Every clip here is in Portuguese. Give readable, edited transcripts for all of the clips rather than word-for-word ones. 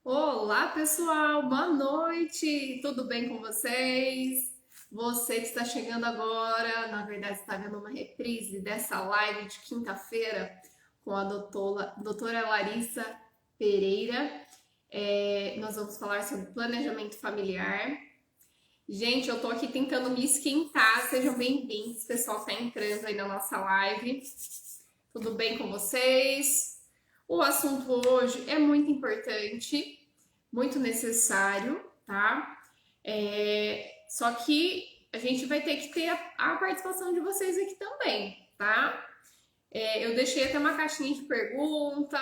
Olá, pessoal, boa noite, tudo bem com vocês? Você que está chegando agora, na verdade, está vendo uma reprise dessa live de quinta-feira com a doutora Larissa Pereira. Nós vamos falar sobre planejamento familiar. Gente, eu tô aqui tentando me esquentar, sejam bem-vindos, o pessoal está entrando aí na nossa live. Tudo bem com vocês? O assunto hoje é muito importante, muito necessário, tá? Só que a gente vai ter que ter a participação de vocês aqui também, tá? Eu deixei até uma caixinha de pergunta,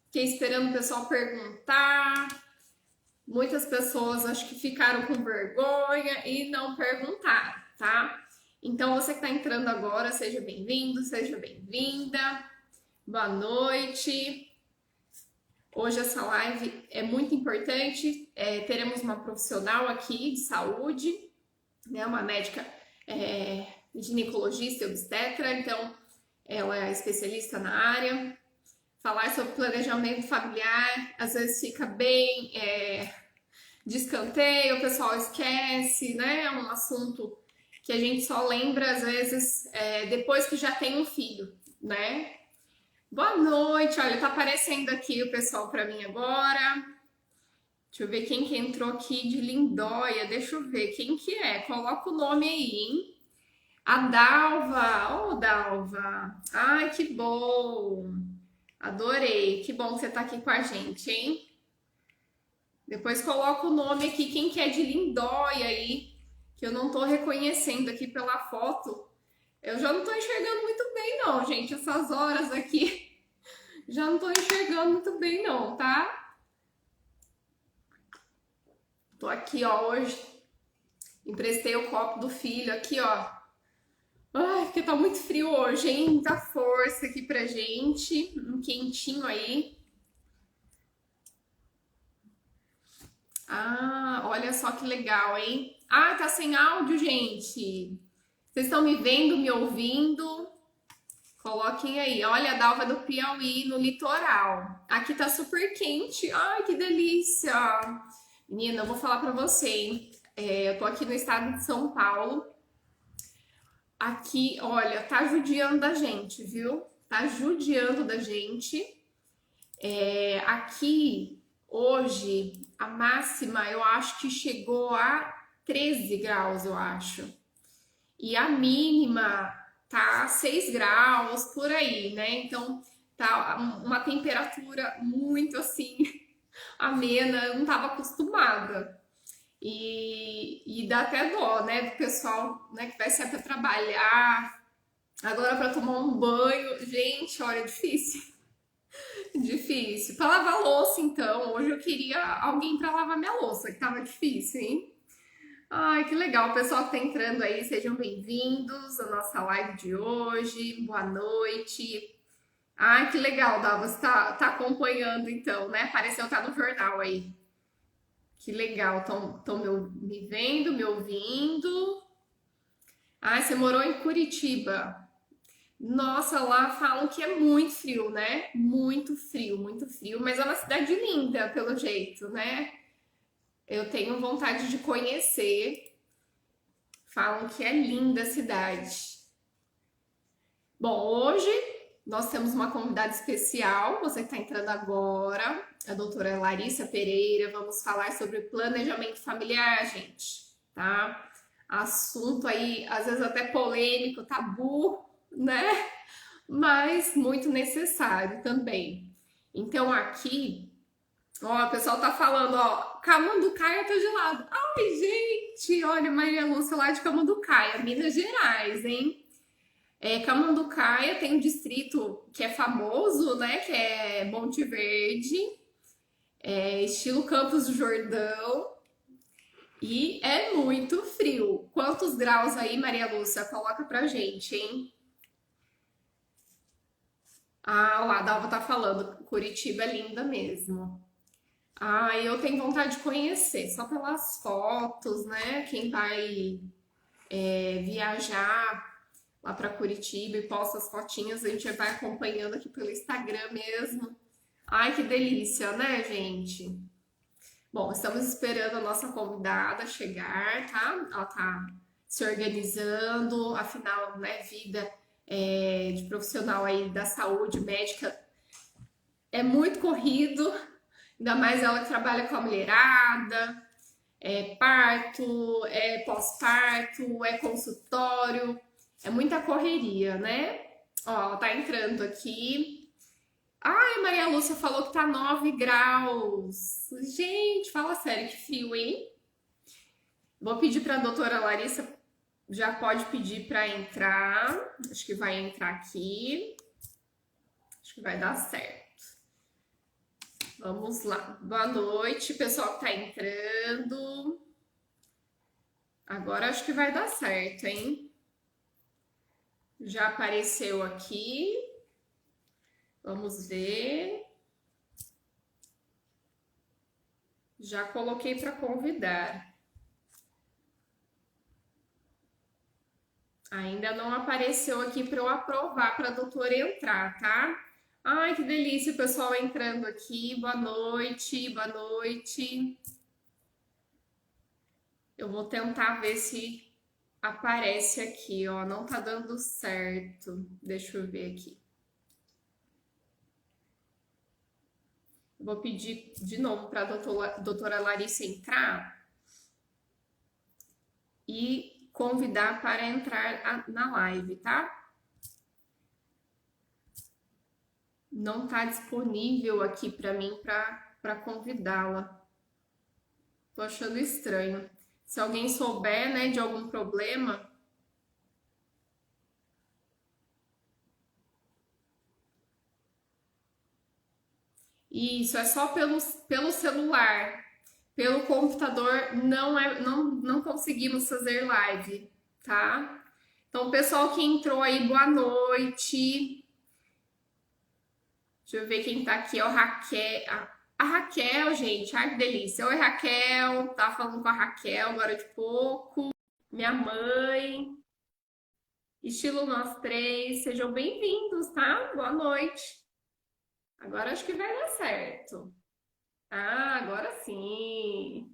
fiquei esperando o pessoal perguntar. Muitas pessoas acho que ficaram com vergonha e não perguntaram, tá? Então você que está entrando agora, seja bem-vindo, seja bem-vinda. Boa noite. Hoje essa live é muito importante. Teremos uma profissional aqui de saúde, né, uma médica ginecologista e obstetra, então ela é especialista na área. Falar sobre planejamento familiar às vezes fica bem de escanteio, o pessoal esquece, né? É um assunto que a gente só lembra às vezes depois que já tem um filho, né? Boa noite, olha, tá aparecendo aqui o pessoal para mim agora. Deixa eu ver quem que entrou aqui de Lindóia, deixa eu ver quem que é. Coloca o nome aí, hein? A Dalva, ô Dalva. Ai, que bom. Adorei, que bom que você tá aqui com a gente, hein? Depois coloca o nome aqui, quem que é de Lindóia aí, que eu não tô reconhecendo aqui pela foto. Eu já não tô enxergando muito bem não, gente, essas horas aqui. Já não tô enxergando muito bem não, tá? Tô aqui, ó, hoje. Emprestei o copo do filho aqui, ó. Ai, porque tá muito frio hoje, hein? Muita força aqui pra gente. Um quentinho aí. Ah, olha só que legal, hein? Ah, tá sem áudio, gente. Vocês estão me vendo, me ouvindo? Coloquem aí. Olha a Dalva do Piauí no litoral. Aqui tá super quente. Ai, que delícia. Menina, eu vou falar pra você, hein? Eu tô aqui no estado de São Paulo. Aqui, olha, tá judiando da gente, viu? Tá judiando da gente. Aqui, hoje, a máxima eu acho que chegou a 13 graus, eu acho. E a mínima tá 6 graus por aí, né? Então tá uma temperatura muito assim amena, eu não estava acostumada. E dá até dó, né, do pessoal, né, que vai sair para trabalhar, agora para tomar um banho, gente, olha, é difícil, difícil. Para lavar louça, então, hoje eu queria alguém para lavar minha louça, que tava difícil, hein? Ai, que legal, o pessoal que tá entrando aí, sejam bem-vindos à nossa live de hoje, boa noite. Ai, que legal, Dava, você tá acompanhando então, né? Apareceu, tá no jornal aí. Que legal, estão me vendo, me ouvindo. Ah, você morou em Curitiba. Nossa, lá falam que é muito frio, né? Muito frio, mas é uma cidade linda, pelo jeito, né? Eu tenho vontade de conhecer. Falam que é linda a cidade. Bom, hoje nós temos uma convidada especial, você que está entrando agora, a doutora Larissa Pereira. Vamos falar sobre planejamento familiar, gente, tá? Assunto aí, às vezes até polêmico, tabu, né? Mas muito necessário também. Então aqui, ó, o pessoal tá falando, ó, Camanducaia tá gelado. Ai, gente, olha, Maria Lúcia lá de Camanducaia, Minas Gerais, hein? Camanducaia tem um distrito que é famoso, né? Que é Monte Verde, estilo Campos do Jordão. E é muito frio. Quantos graus aí, Maria Lúcia? Coloca pra gente, hein? Ah, lá, a Dalva tá falando. Curitiba é linda mesmo. Ah, eu tenho vontade de conhecer, só pelas fotos, né? Quem vai viajar lá para Curitiba e posta as fotinhas, a gente vai acompanhando aqui pelo Instagram mesmo. Ai, que delícia, né, gente? Bom, estamos esperando a nossa convidada chegar, tá? Ela tá se organizando, afinal, né, vida de profissional aí da saúde médica é muito corrido, ainda mais ela que trabalha com a mulherada, é parto, é pós-parto, é consultório, é muita correria, né? Ó, ela tá entrando aqui. Ai, Maria Lúcia falou que tá 9 graus. Gente, fala sério, que frio, hein? Vou pedir para a doutora Larissa, já pode pedir para entrar. Acho que vai entrar aqui. Acho que vai dar certo. Vamos lá. Boa noite, pessoal que tá entrando. Agora acho que vai dar certo, hein? Já apareceu aqui. Vamos ver. Já coloquei para convidar. Ainda não apareceu aqui para eu aprovar para a doutora entrar, tá? Ai, que delícia o pessoal entrando aqui. Boa noite, boa noite. Eu vou tentar ver se aparece aqui, ó. Não tá dando certo. Deixa eu ver aqui. Eu vou pedir de novo para a doutora Larissa entrar e convidar para entrar na live, tá? Não tá disponível aqui para mim para convidá-la. Tô achando estranho. Se alguém souber, né, de algum problema, isso é só pelo celular. Pelo computador não conseguimos fazer live, tá? Então, o pessoal que entrou aí, boa noite. Deixa eu ver quem tá aqui, ó, Raquel. A Raquel, gente, ai que delícia. Oi, Raquel. Tava falando com a Raquel agora de pouco. Minha mãe. Estilo nós três. Sejam bem-vindos, tá? Boa noite. Agora acho que vai dar certo. Ah, agora sim.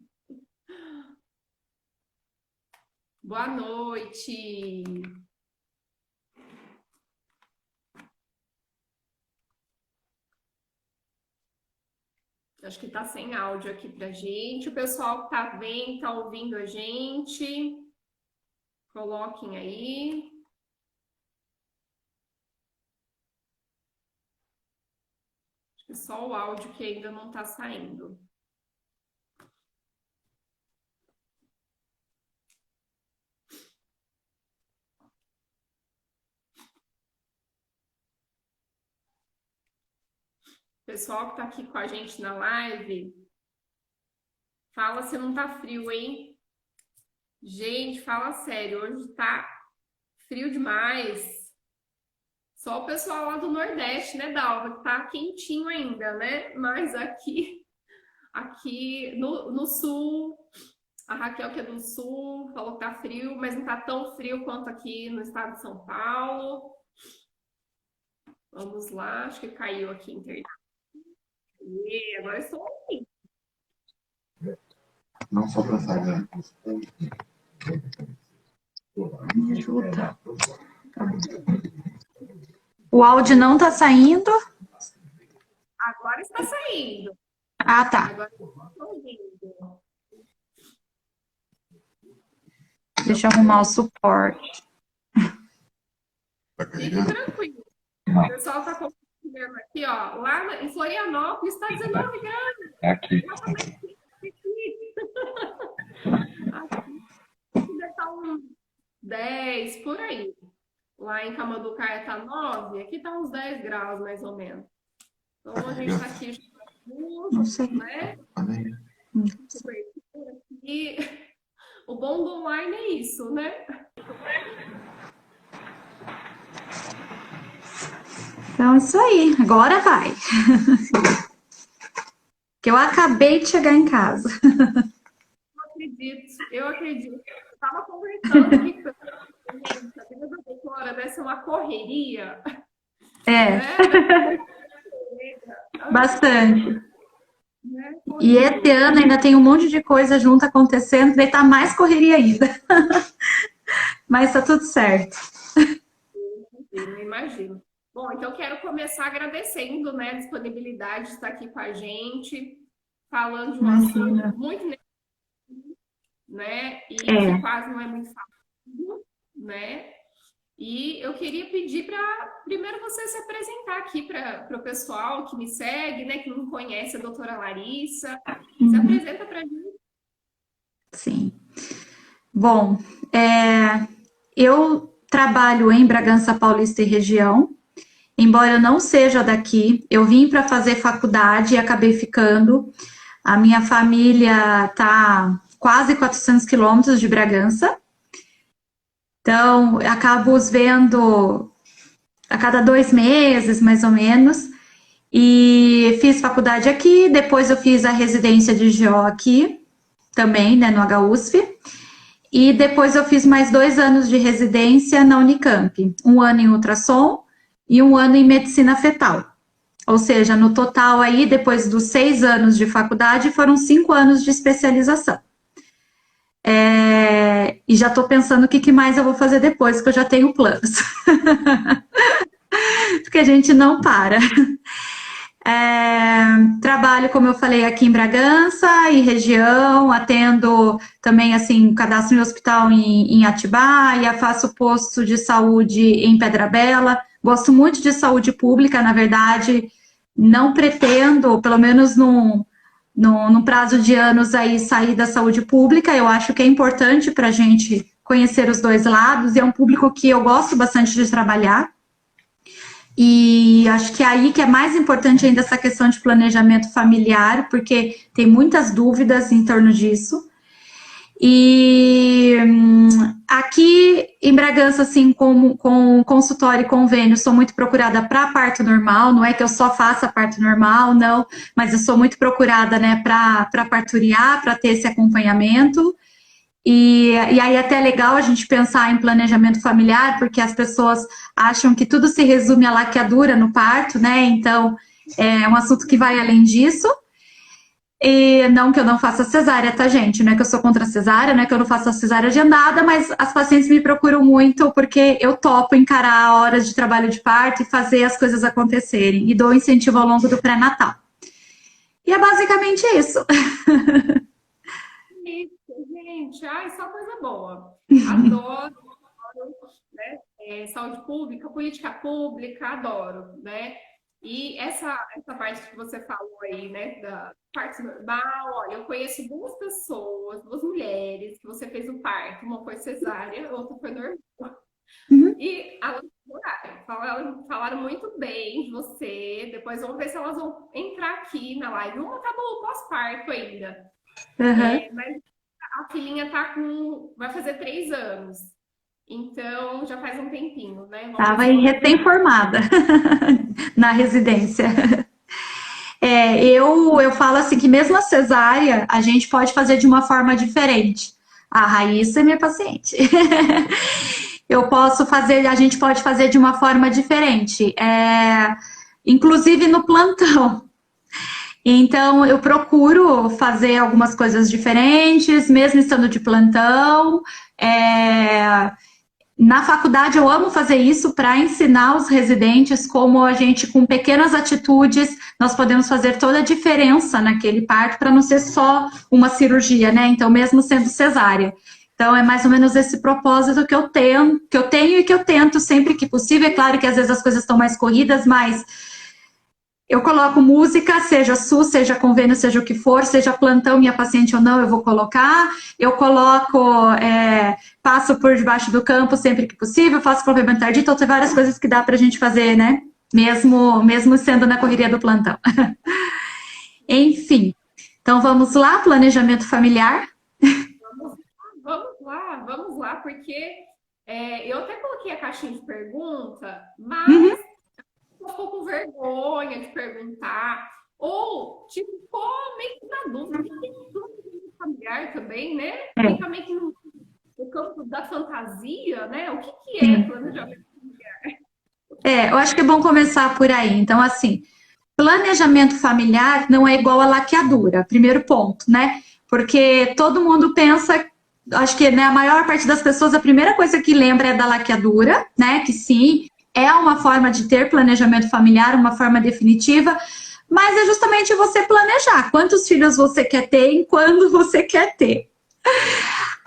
Boa noite. Acho que tá sem áudio aqui pra gente. O pessoal que tá vendo, tá ouvindo a gente, coloquem aí. Acho que só o áudio que ainda não tá saindo. Pessoal que tá aqui com a gente na live, fala se não tá frio, hein? Gente, fala sério, hoje tá frio demais. Só o pessoal lá do Nordeste, né, Dalva, que tá quentinho ainda, né? Mas aqui no Sul, a Raquel, que é do Sul, falou que tá frio, mas não tá tão frio quanto aqui no estado de São Paulo. Vamos lá, acho que caiu aqui a internet. E agora estou aqui. Não só para saber. Me ajuda. O áudio não está saindo? Agora está saindo. Ah, tá. Agora estou ouvindo. Deixa eu arrumar o suporte. Fique tranquilo. O pessoal está compartilhando aqui, ó. Lá em Florianópolis está 19 graus. Aqui. Aqui deve estar uns 10, por aí. Lá em Camanducaia tá 9, aqui tá uns 10 graus, mais ou menos. Então, a gente tá aqui Não sei. né? E o bom do online é isso, né? Então, é isso aí. Agora vai. Que eu acabei de chegar em casa. Eu acredito. Eu tava conversando aqui com a vida da doutora deve ser uma correria. É. Né? Bastante. né? E esse Corrido. ano ainda tem um monte de coisa junto acontecendo, daí tá mais correria ainda. Mas tá tudo certo. Imagino, imagino. Bom, então quero começar agradecendo, né, a disponibilidade de estar aqui com a gente, falando de um Imagina. assunto muito, né, e que É. quase não é muito falado, né? E eu queria pedir para primeiro você se apresentar aqui para o pessoal que me segue, né, que não conhece a doutora Larissa. Se Uhum. apresenta para a gente. Sim. Bom, eu trabalho em Bragança Paulista e região. Embora eu não seja daqui, eu vim para fazer faculdade e acabei ficando. A minha família está quase 400 quilômetros de Bragança, então eu acabo os vendo a cada 2 meses, mais ou menos. E fiz faculdade aqui, depois eu fiz a residência de GO aqui, também, né, no HUSF. E depois eu fiz mais 2 anos de residência na Unicamp, um ano em ultrassom e um ano em medicina fetal. Ou seja, no total aí, depois dos 6 anos de faculdade, foram 5 anos de especialização. E já estou pensando o que mais eu vou fazer depois, que eu já tenho planos. Porque a gente não para. Trabalho, como eu falei, aqui em Bragança e região, atendo também, assim, cadastro em hospital em Atibaia, faço posto de saúde em Pedra Bela, gosto muito de saúde pública, na verdade, não pretendo, pelo menos num prazo de anos aí, sair da saúde pública, eu acho que é importante para a gente conhecer os dois lados, e é um público que eu gosto bastante de trabalhar, e acho que é aí que é mais importante ainda essa questão de planejamento familiar, porque tem muitas dúvidas em torno disso. E aqui em Bragança, assim, com consultório e convênio, sou muito procurada para parto normal, não é que eu só faça parto normal, não, mas eu sou muito procurada, né, para parturiar, para ter esse acompanhamento. E aí até é legal a gente pensar em planejamento familiar, porque as pessoas acham que tudo se resume à laqueadura no parto, né? Então é um assunto que vai além disso. E não que eu não faça cesárea, tá, gente? Não é que eu sou contra a cesárea, não é que eu não faço a cesárea agendada, mas as pacientes me procuram muito porque eu topo encarar horas de trabalho de parto e fazer as coisas acontecerem. E dou incentivo ao longo do pré-natal. E é basicamente isso. Isso, gente. Ai, só coisa boa. Adoro, né? Saúde pública, política pública, adoro, né? E essa parte que você falou aí, né, da parte normal, olha, eu conheço duas pessoas, duas mulheres, que você fez o parto, uma foi cesárea, outra foi normal. E elas adoraram, falaram muito bem de você. Depois vamos ver se elas vão entrar aqui na live. Uma tá no pós-parto ainda. Uhum. Mas a filhinha tá vai fazer 3 anos. Então já faz um tempinho, né? Vamos ver Estava se elas vão. recém-formada na residência. Eu falo assim que mesmo a cesárea a gente pode fazer de uma forma diferente. A Raíssa é minha paciente. Eu posso fazer, a gente pode fazer de uma forma diferente, inclusive no plantão. Então eu procuro fazer algumas coisas diferentes, mesmo estando de plantão. É, Na faculdade eu amo fazer isso para ensinar os residentes como a gente, com pequenas atitudes, nós podemos fazer toda a diferença naquele parto para não ser só uma cirurgia, né? Então, mesmo sendo cesárea. Então, é mais ou menos esse propósito que eu tenho e que eu tento sempre que possível. É claro que às vezes as coisas estão mais corridas, mas eu coloco música, seja SUS, seja convênio, seja o que for, seja plantão, minha paciente ou não, eu vou colocar. Eu coloco, passo por debaixo do campo sempre que possível, faço complementar de, então tem várias coisas que dá pra gente fazer, né? Mesmo sendo na correria do plantão. Enfim, então vamos lá, planejamento familiar. Vamos lá, porque eu até coloquei a caixinha de pergunta, Uhum. mas eu ficou com vergonha de perguntar. Ou, tipo, ficou meio que na dúvida. Porque tem dúvida familiar também, né? É, Fica meio que no campo da fantasia, né? O que, que é sim. planejamento? Eu acho que é bom começar por aí. Então, assim, planejamento familiar não é igual a laqueadura, primeiro ponto, né? Porque todo mundo pensa, acho que né, a maior parte das pessoas, a primeira coisa que lembra é da laqueadura, né? Que sim, é uma forma de ter planejamento familiar, uma forma definitiva, mas é justamente você planejar quantos filhos você quer ter e quando você quer ter.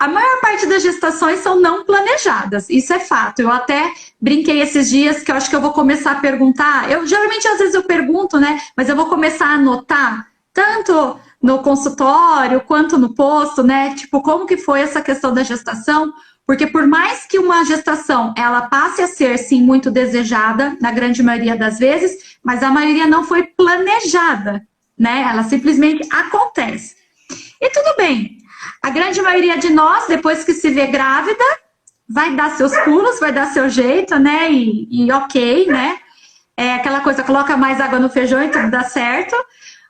A maior parte das gestações são não planejadas, isso é fato. Eu até brinquei esses dias que eu acho que eu vou começar a perguntar. Eu geralmente às vezes eu pergunto, né? Mas eu vou começar a anotar tanto no consultório quanto no posto, né? Tipo, como que foi essa questão da gestação? Porque por mais que uma gestação ela passe a ser sim muito desejada, na grande maioria das vezes, mas a maioria não foi planejada, né? Ela simplesmente acontece. E tudo bem. A grande maioria de nós, depois que se vê grávida, vai dar seus pulos, vai dar seu jeito, né? E ok, né? É aquela coisa, coloca mais água no feijão e tudo dá certo.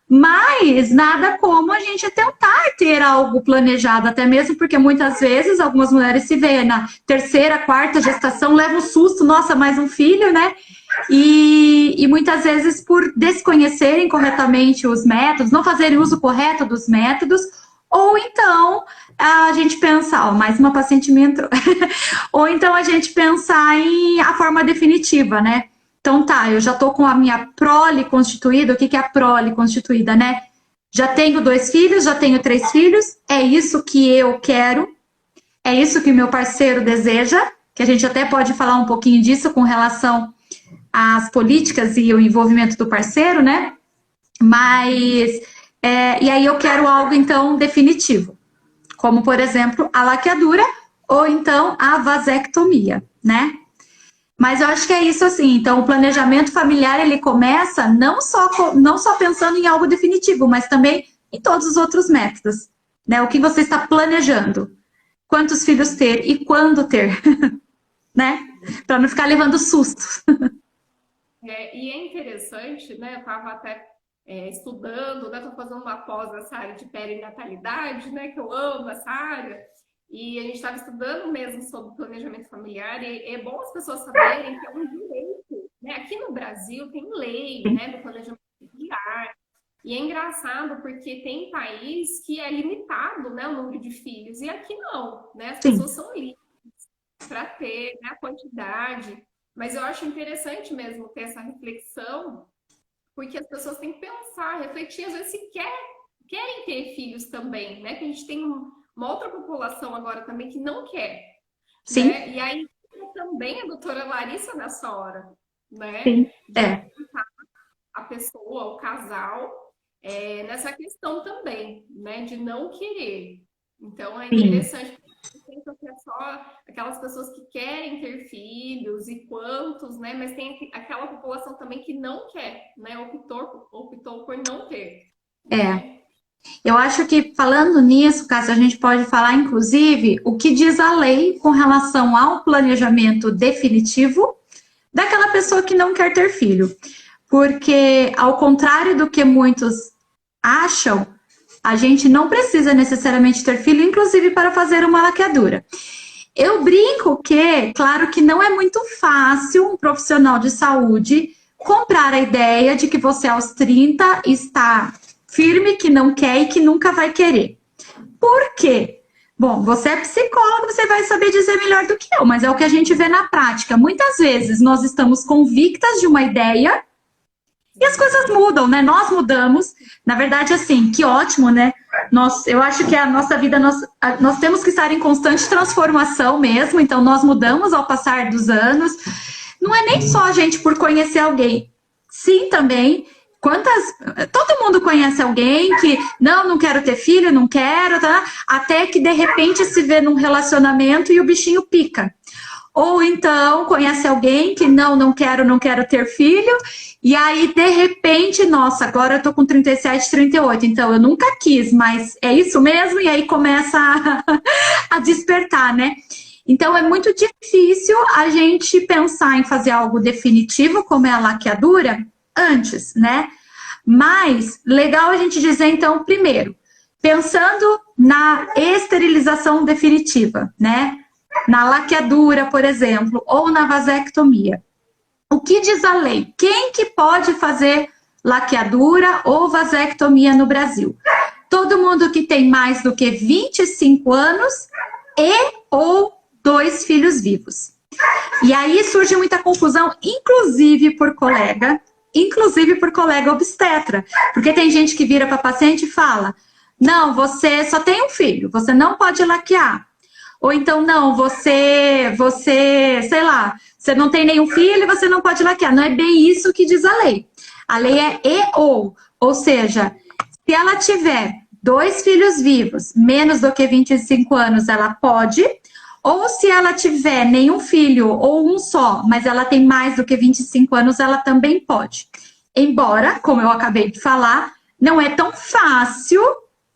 Mas nada como a gente tentar ter algo planejado, até mesmo porque muitas vezes algumas mulheres se veem na terceira, quarta gestação, levam um susto, nossa, mais um filho, né? E muitas vezes por desconhecerem corretamente os métodos, não fazerem uso correto dos métodos, ou então a gente pensa, ó, mais uma paciente me entrou, ou então a gente pensar em a forma definitiva, né? Então tá, eu já tô com a minha prole constituída. O que é a prole constituída, né? Já tenho 2 filhos, já tenho 3 filhos, é isso que eu quero, é isso que meu parceiro deseja, que a gente até pode falar um pouquinho disso com relação às políticas e o envolvimento do parceiro, né? Mas, e aí eu quero algo então definitivo, como por exemplo a laqueadura ou então a vasectomia, né? Mas eu acho que é isso assim, então o planejamento familiar ele começa não só pensando em algo definitivo, mas também em todos os outros métodos, né? O que você está planejando, quantos filhos ter e quando ter, né? Para não ficar levando susto. E é interessante, né? Eu estava até estudando, né? Estou fazendo uma pós nessa área de perinatalidade, né? Que eu amo essa área. E a gente estava estudando mesmo sobre planejamento familiar, e é bom as pessoas saberem que é um direito, né? Aqui no Brasil tem lei, né, do planejamento familiar, e é engraçado porque tem país que é limitado, né, o número de filhos, e aqui não, né? As Sim. pessoas são livres para ter, né, a quantidade, mas eu acho interessante mesmo ter essa reflexão, porque as pessoas têm que pensar, refletir, às vezes se querem ter filhos também, né? Que a gente tem uma outra população agora também que não quer, Sim. né? E aí também a doutora Larissa nessa hora, né? Sim. De a pessoa, o casal, nessa questão também, né? De não querer. Então é interessante, porque é só aquelas pessoas que querem ter filhos e quantos, né? Mas tem aquela população também que não quer, né? Optou por não ter. Né? Eu acho que falando nisso, Cássia, a gente pode falar, inclusive, o que diz a lei com relação ao planejamento definitivo daquela pessoa que não quer ter filho. Porque, ao contrário do que muitos acham, a gente não precisa necessariamente ter filho, inclusive para fazer uma laqueadura. Eu brinco que, claro que não é muito fácil um profissional de saúde comprar a ideia de que você aos 30 está firme, que não quer e que nunca vai querer. Por quê? Bom, você é psicólogo, você vai saber dizer melhor do que eu, mas é o que a gente vê na prática. Muitas vezes nós estamos convictas de uma ideia e as coisas mudam, né? Nós mudamos. Na verdade, assim, que ótimo, né? Eu acho que a nossa vida, nós temos que estar em constante transformação mesmo, então nós mudamos ao passar dos anos. Não é nem só a gente por conhecer alguém. Sim, também. Todo mundo conhece alguém que não quero ter filho, não quero, tá? Até que de repente se vê num relacionamento e o bichinho pica. Ou então conhece alguém que não quero ter filho, e aí de repente, nossa, agora eu tô com 37, 38, então eu nunca quis, mas é isso mesmo, e aí começa a despertar, né? Então é muito difícil a gente pensar em fazer algo definitivo, como é a laqueadura, antes, né? Mas legal a gente dizer, então, primeiro, pensando na esterilização definitiva, né? Na laqueadura, por exemplo, ou na vasectomia. O que diz a lei? Quem que pode fazer laqueadura ou vasectomia no Brasil? Todo mundo que tem mais do que 25 anos e ou 2 filhos vivos. E aí surge muita confusão, inclusive por colega obstetra. Porque tem gente que vira para paciente e fala: não, você só tem um filho, você não pode laquear. Ou então, não, sei lá, você não tem nenhum filho e você não pode laquear. Não é bem isso que diz a lei. A lei é e ou seja, se ela tiver 2 filhos vivos, menos do que 25 anos, ela pode. Ou se ela tiver nenhum filho ou um só, mas ela tem mais do que 25 anos, ela também pode. Embora, como eu acabei de falar, não é tão fácil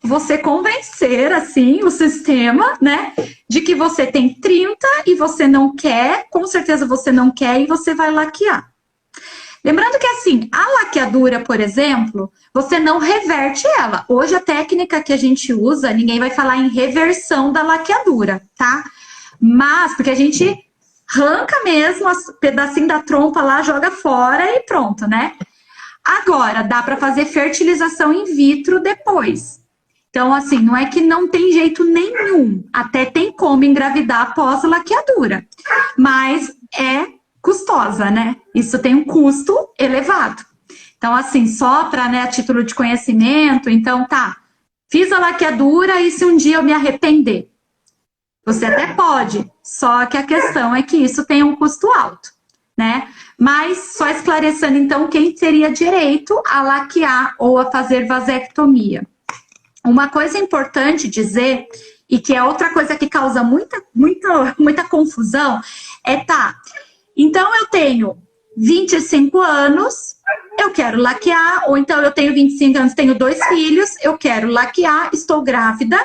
você convencer, assim, o sistema, né, de que você tem 30 e você não quer, com certeza você não quer e você vai laquear. Lembrando que, assim, a laqueadura, por exemplo, você não reverte ela. Hoje, a técnica que a gente usa, ninguém vai falar em reversão da laqueadura, tá? Mas, porque a gente arranca mesmo um pedacinho da trompa lá, joga fora e pronto, né? Agora, dá para fazer fertilização in vitro depois. Então, assim, não é que não tem jeito nenhum. Até tem como engravidar após a laqueadura. Mas é custosa, né? Isso tem um custo elevado. Então, assim, só para, né, a título de conhecimento, então tá, fiz a laqueadura e se um dia eu me arrepender? Você até pode, só que a questão é que isso tem um custo alto, né? Mas só esclarecendo, então, quem teria direito a laquear ou a fazer vasectomia. Uma coisa importante dizer, e que é outra coisa que causa muita confusão, é então eu tenho 25 anos, eu quero laquear, ou então eu tenho 25 anos, tenho 2 filhos, eu quero laquear, estou grávida,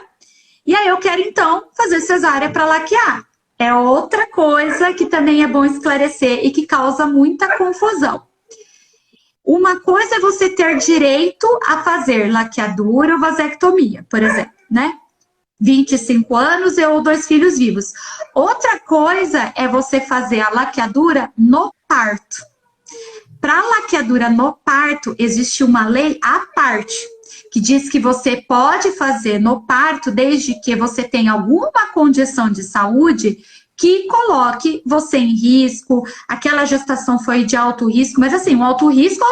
e aí eu quero então fazer cesárea para laquear. É outra coisa que também é bom esclarecer e que causa muita confusão. Uma coisa é você ter direito a fazer laqueadura ou vasectomia, por exemplo, né? 25 anos e ou 2 filhos vivos. Outra coisa é você fazer a laqueadura no parto. Para a laqueadura no parto, existe uma lei à parte, que diz que você pode fazer no parto desde que você tenha alguma condição de saúde que coloque você em risco, aquela gestação foi de alto risco, mas assim, um alto risco,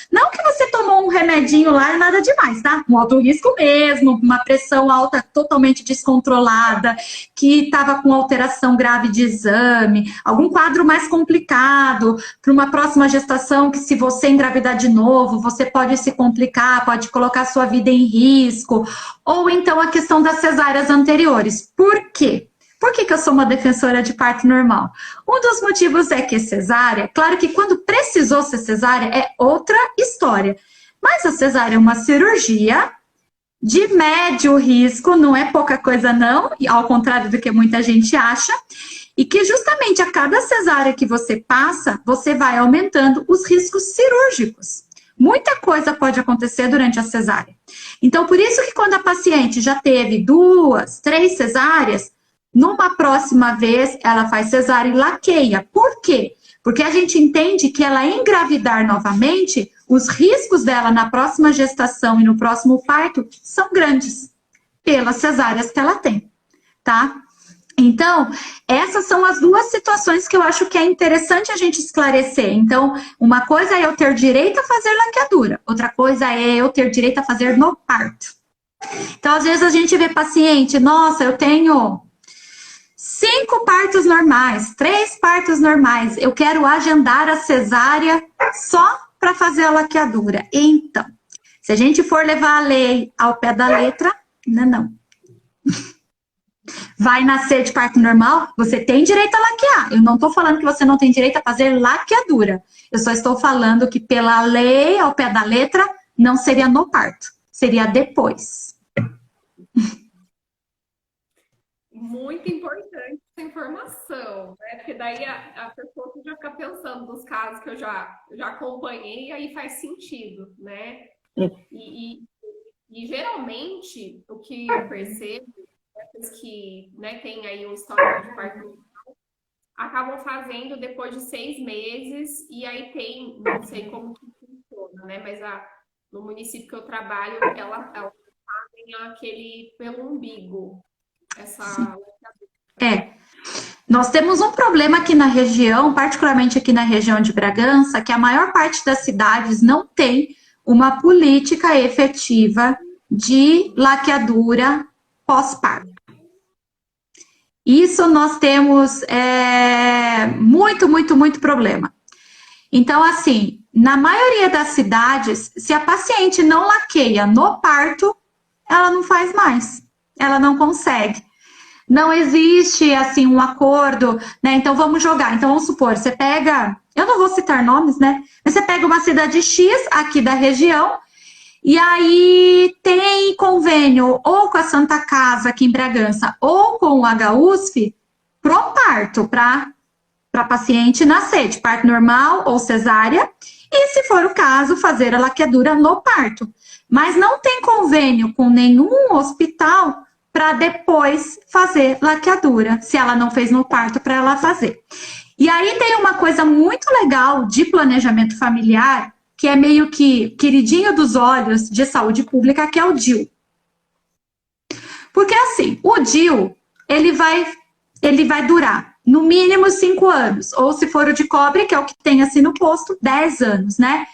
não que você tomou um remedinho lá e nada demais, tá? Um alto risco mesmo, uma pressão alta totalmente descontrolada, que estava com alteração grave de exame, algum quadro mais complicado, para uma próxima gestação que se você engravidar de novo, você pode se complicar, pode colocar sua vida em risco, ou então a questão das cesáreas anteriores. Por quê? Por que eu sou uma defensora de parto normal? Um dos motivos é que cesárea, claro que quando precisou ser cesárea é outra história, mas a cesárea é uma cirurgia de médio risco, não é pouca coisa não, ao contrário do que muita gente acha, e que justamente a cada cesárea que você passa, você vai aumentando os riscos cirúrgicos. Muita coisa pode acontecer durante a cesárea. Então, por isso que quando a paciente já teve 2, 3 cesáreas, numa próxima vez, ela faz cesárea e laqueia. Por quê? Porque a gente entende que ela engravidar novamente, os riscos dela na próxima gestação e no próximo parto são grandes, pelas cesáreas que ela tem, tá? Então, essas são as duas situações que eu acho que é interessante a gente esclarecer. Então, uma coisa é eu ter direito a fazer laqueadura, outra coisa é eu ter direito a fazer no parto. Então, às vezes a gente vê paciente, nossa, eu tenho 5 partos normais, 3 partos normais, eu quero agendar a cesárea só para fazer a laqueadura. Então, se a gente for levar a lei ao pé da letra, não. Vai nascer de parto normal, você tem direito a laquear. Eu não estou falando que você não tem direito a fazer laqueadura. Eu só estou falando que pela lei, ao pé da letra, não seria no parto, seria depois. Muito importante essa informação, né? Porque daí a pessoa já fica pensando nos casos que eu já acompanhei e aí faz sentido, né? E geralmente o que eu percebo é que, né, tem aí um histórico de parto acabam fazendo depois de 6 meses e aí tem, não sei como que funciona, né? Mas no município que eu trabalho, ela tem aquele pelo umbigo, essa. É, nós temos um problema aqui na região, particularmente aqui na região de Bragança, que a maior parte das cidades não tem uma política efetiva de laqueadura pós-parto. Isso nós temos muito problema. Então, assim, na maioria das cidades, se a paciente não laqueia no parto, ela não faz mais, ela não consegue. Não existe, assim, um acordo, né? Então, vamos jogar. Então, vamos supor, você pega, eu não vou citar nomes, né? Mas você pega uma cidade X aqui da região, e aí tem convênio ou com a Santa Casa aqui em Bragança, ou com o HUSF, pro parto, para paciente nascer de parto normal ou cesárea, e se for o caso, fazer a laqueadura no parto. Mas não tem convênio com nenhum hospital para depois fazer laqueadura, se ela não fez no parto, para ela fazer. E aí tem uma coisa muito legal de planejamento familiar, que é meio que queridinho dos olhos de saúde pública, que é o DIU. Porque assim, o DIU, ele vai durar no mínimo 5 anos, ou se for o de cobre, que é o que tem assim no posto, 10 anos, né?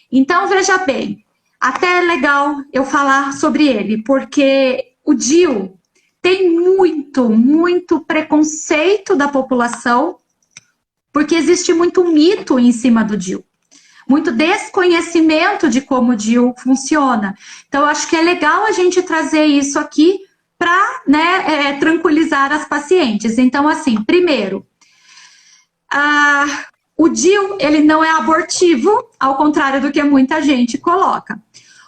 Então, veja bem, até é legal eu falar sobre ele, porque o DIU tem muito preconceito da população, porque existe muito mito em cima do DIU. Muito desconhecimento de como o DIU funciona. Então, eu acho que é legal a gente trazer isso aqui para, né, tranquilizar as pacientes. Então, assim, primeiro, o DIU, ele não é abortivo, ao contrário do que muita gente coloca.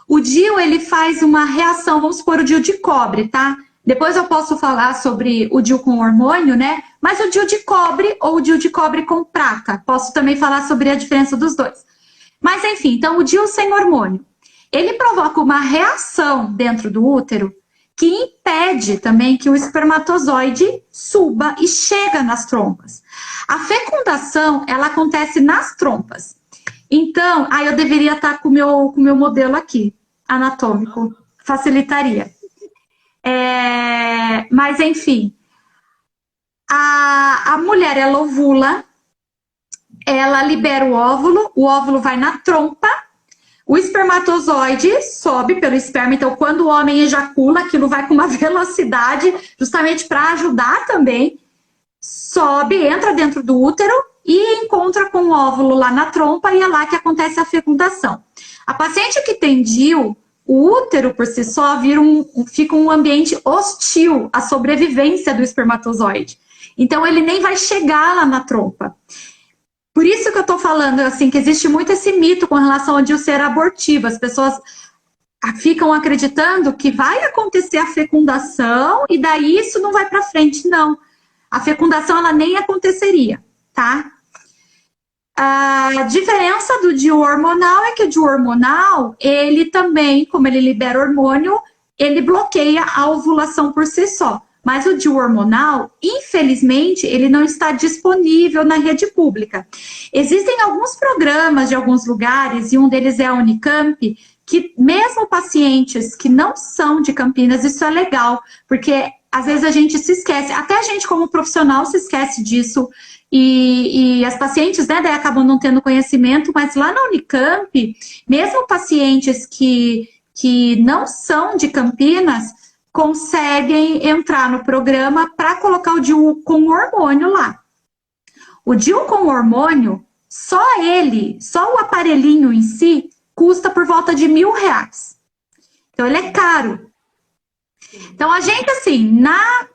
O DIU, ele faz uma reação, vamos supor, o DIU de cobre, tá? Depois eu posso falar sobre o DIU com hormônio, né? Mas o DIU de cobre ou o DIU de cobre com prata. Posso também falar sobre a diferença dos dois. Mas, enfim, então o DIU sem hormônio, ele provoca uma reação dentro do útero que impede também que o espermatozoide suba e chega nas trompas. A fecundação, ela acontece nas trompas. Então, aí eu deveria estar com o meu modelo aqui, anatômico, facilitaria. Mas, enfim, a mulher, ela ovula, ela libera o óvulo vai na trompa, o espermatozoide sobe pelo esperma, então quando o homem ejacula, aquilo vai com uma velocidade, justamente para ajudar também, sobe, entra dentro do útero e encontra com o óvulo lá na trompa, e é lá que acontece a fecundação. A paciente que tem DIU, o útero por si só fica um ambiente hostil à sobrevivência do espermatozoide. Então ele nem vai chegar lá na trompa. Por isso que eu tô falando, assim, que existe muito esse mito com relação ao DIU ser abortivo. As pessoas ficam acreditando que vai acontecer a fecundação e daí isso não vai para frente. Não. A fecundação, ela nem aconteceria, tá? A diferença do DIU hormonal é que o DIU hormonal, ele também, como ele libera hormônio, ele bloqueia a ovulação por si só. Mas o DIU hormonal, infelizmente, ele não está disponível na rede pública. Existem alguns programas de alguns lugares, e um deles é a Unicamp, que mesmo pacientes que não são de Campinas, isso é legal, porque às vezes a gente se esquece, até a gente como profissional se esquece disso, e as pacientes, né, daí acabam não tendo conhecimento, mas lá na Unicamp, mesmo pacientes que não são de Campinas, conseguem entrar no programa para colocar o DIU com hormônio lá. O DIU com hormônio, só o aparelhinho em si, custa por volta de R$1.000. Então, ele é caro. Então, a gente, assim,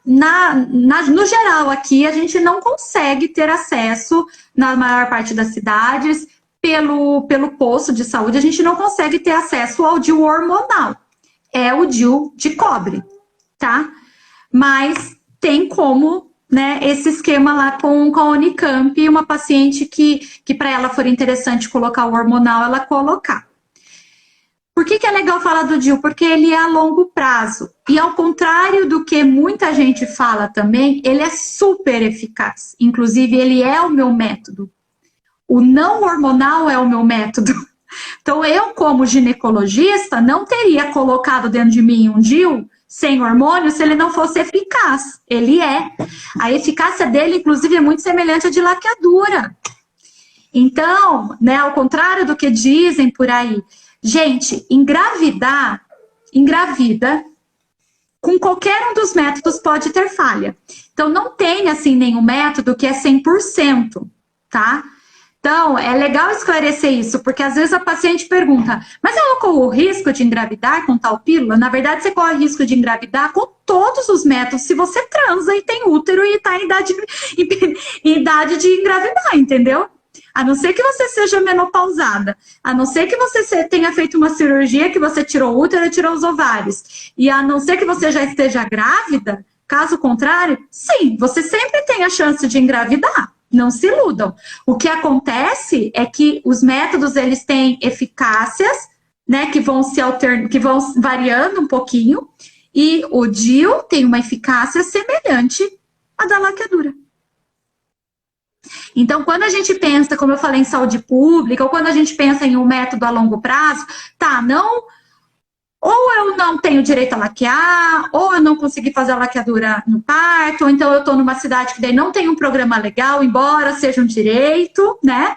no geral aqui, a gente não consegue ter acesso, na maior parte das cidades, pelo posto de saúde, a gente não consegue ter acesso ao DIU hormonal. É o DIU de cobre, tá? Mas tem como, né, esse esquema lá com a Unicamp, uma paciente que para ela for interessante colocar o hormonal, ela colocar. Por que é legal falar do DIU? Porque ele é a longo prazo. E ao contrário do que muita gente fala também, ele é super eficaz. Inclusive, ele é o meu método. O não hormonal é o meu método. Então, eu, como ginecologista, não teria colocado dentro de mim um DIU sem hormônio se ele não fosse eficaz. Ele é. A eficácia dele, inclusive, é muito semelhante à de laqueadura. Então, né, ao contrário do que dizem por aí, gente, engravida, com qualquer um dos métodos pode ter falha. Então, não tem, assim, nenhum método que é 100%, tá? Então, é legal esclarecer isso, porque às vezes a paciente pergunta, mas eu corro o risco de engravidar com tal pílula? Na verdade, você corre o risco de engravidar com todos os métodos, se você transa e tem útero e está em idade de engravidar, entendeu? A não ser que você seja menopausada, a não ser que você tenha feito uma cirurgia que você tirou o útero e tirou os ovários, e a não ser que você já esteja grávida, caso contrário, sim, você sempre tem a chance de engravidar. Não se iludam. O que acontece é que os métodos, eles têm eficácias, né, que vão variando um pouquinho, e o DIU tem uma eficácia semelhante à da laqueadura. Então, quando a gente pensa, como eu falei, em saúde pública, ou quando a gente pensa em um método a longo prazo, tá, não... Ou eu não tenho direito a laquear, ou eu não consegui fazer a laqueadura no parto, ou então eu estou numa cidade que daí não tem um programa legal, embora seja um direito, né?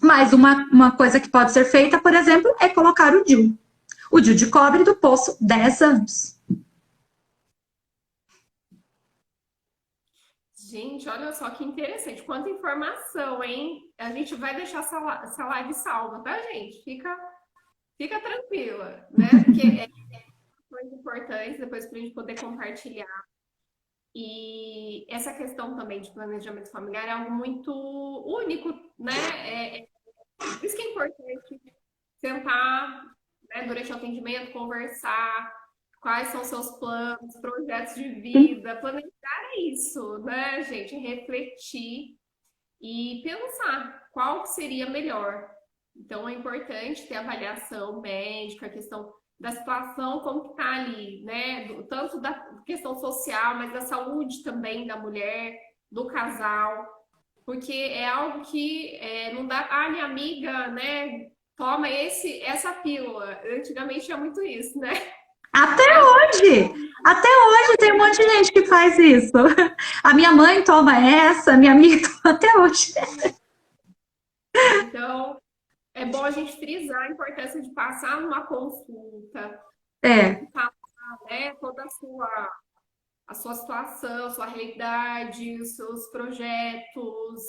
Mas uma coisa que pode ser feita, por exemplo, é colocar o DIU. O DIU de cobre do poço 10 anos. Gente, olha só que interessante. Quanta informação, hein? A gente vai deixar essa live salva, tá, gente? Fica tranquila, né? Porque coisas importantes depois para a gente poder compartilhar. E essa questão também de planejamento familiar é algo muito único, né? Por isso que é importante sentar, né, durante o atendimento, conversar quais são seus planos, projetos de vida. Planejar é isso, né, gente? Refletir e pensar qual seria melhor. Então, é importante ter avaliação médica, a questão da situação, como que tá ali, né? Tanto da questão social, mas da saúde também da mulher, do casal. Porque é algo que não dá... Ah, minha amiga, né? Toma essa pílula. Antigamente tinha muito isso, né? Até hoje tem um monte de gente que faz isso. A minha mãe toma essa, minha amiga toma até hoje. Então... É bom a gente frisar a importância de passar numa consulta, falar, né, toda a sua situação, a sua realidade, os seus projetos,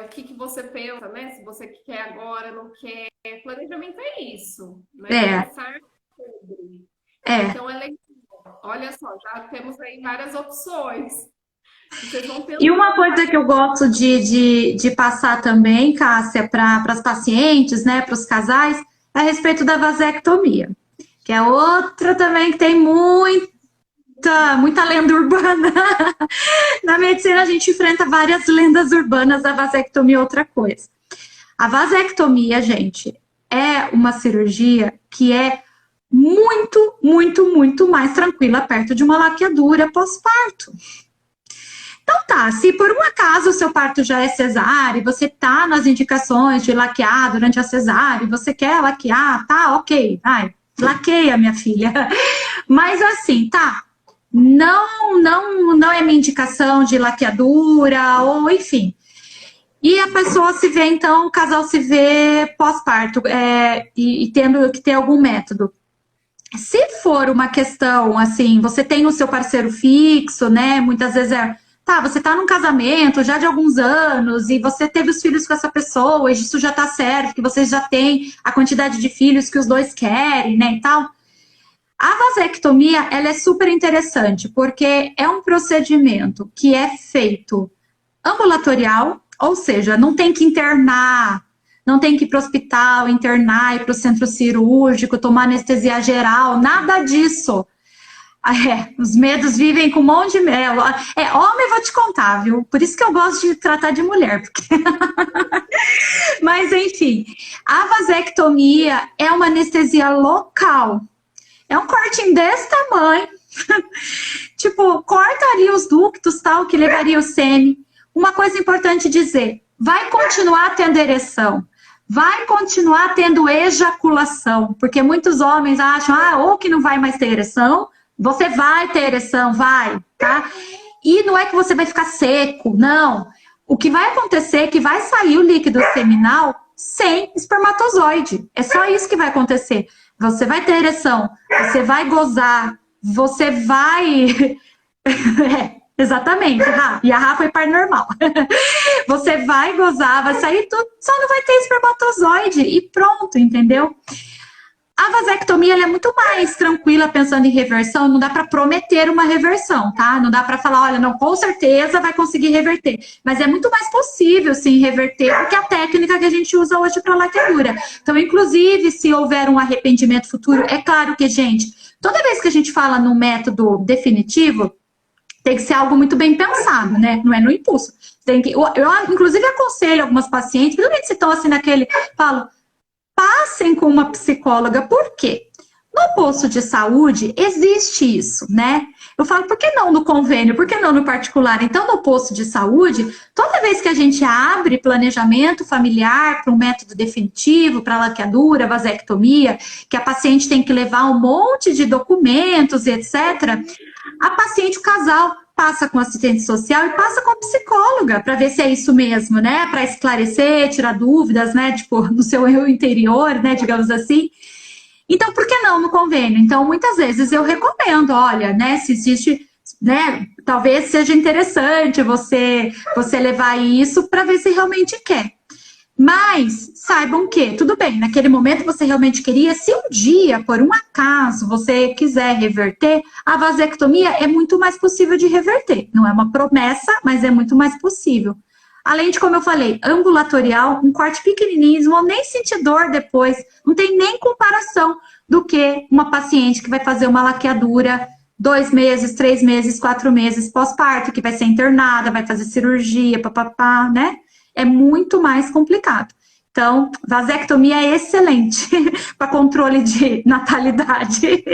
o que você pensa, né? Se você quer agora, não quer. Planejamento é isso, né? Pensar sobre. Então é legal. Olha só, já temos aí várias opções. E uma coisa que eu gosto de passar também, Cássia, para as pacientes, né, para os casais, é a respeito da vasectomia, que é outra também que tem muita lenda urbana. Na medicina a gente enfrenta várias lendas urbanas, a vasectomia é outra coisa. A vasectomia, gente, é uma cirurgia que é muito, muito, muito mais tranquila perto de uma laqueadura pós-parto. Então tá, se por um acaso o seu parto já é cesárea, você tá nas indicações de laquear durante a cesárea, você quer laquear, tá, ok, vai, laqueia, minha filha. Mas assim, tá, não é minha indicação de laqueadura, ou enfim. E a pessoa se vê, então, o casal se vê pós-parto, e tendo que ter algum método. Se for uma questão, assim, você tem o seu parceiro fixo, né, muitas vezes você tá num casamento já de alguns anos e você teve os filhos com essa pessoa e isso já tá certo, que vocês já têm a quantidade de filhos que os dois querem, né, e tal. A vasectomia, ela é super interessante, porque é um procedimento que é feito ambulatorial, ou seja, não tem que internar, não tem que ir para o hospital, internar, ir para o centro cirúrgico, tomar anestesia geral, nada disso. Os medos vivem com um monte de... homem, eu vou te contar, viu? Por isso que eu gosto de tratar de mulher. Porque... Mas, enfim, a vasectomia é uma anestesia local. É um cortinho desse tamanho. Tipo, corta ali os ductos, tal, que levaria o sêmen. Uma coisa importante dizer, vai continuar tendo ereção. vai continuar tendo ejaculação, porque muitos homens acham, ou que não vai mais ter ereção, você vai ter ereção, vai, tá? E não é que você vai ficar seco, não. O que vai acontecer é que vai sair o líquido seminal sem espermatozoide. É só isso que vai acontecer. Você vai ter ereção, você vai gozar, você vai... exatamente, e a Rá foi par normal. Você vai gozar, vai sair tudo, só não vai ter espermatozoide e pronto, entendeu? A vasectomia ela é muito mais tranquila pensando em reversão, não dá para prometer uma reversão, tá? Não dá para falar, olha, não, com certeza vai conseguir reverter, mas é muito mais possível sim reverter do que a técnica que a gente usa hoje para laqueadura. Então, inclusive, se houver um arrependimento futuro, é claro que, gente, toda vez que a gente fala no método definitivo, tem que ser algo muito bem pensado, né? Não é no impulso. Eu inclusive, aconselho algumas pacientes, principalmente se estão assim naquele, falo, passem com uma psicóloga, por quê? No posto de saúde existe isso, né? Eu falo, por que não no convênio? Por que não no particular? Então, no posto de saúde, toda vez que a gente abre planejamento familiar para um método definitivo, para laqueadura, vasectomia, que a paciente tem que levar um monte de documentos, etc., a paciente, o casal, passa com assistente social e passa com psicóloga para ver se é isso mesmo, né? Para esclarecer, tirar dúvidas, né? Tipo, no seu eu interior, né? Digamos assim. Então, por que não no convênio? Então, muitas vezes eu recomendo, olha, né? Se existe, né? Talvez seja interessante você levar isso para ver se realmente quer. Mas saibam que, tudo bem, naquele momento você realmente queria, se um dia, por um acaso, você quiser reverter, a vasectomia é muito mais possível de reverter. Não é uma promessa, mas é muito mais possível. Além de, como eu falei, ambulatorial, um corte pequenininho, vão nem sentir dor depois, não tem nem comparação do que uma paciente que vai fazer uma laqueadura 2 meses, 3 meses, 4 meses pós-parto, que vai ser internada, vai fazer cirurgia, papapá, né? É muito mais complicado. Então, vasectomia é excelente para controle de natalidade.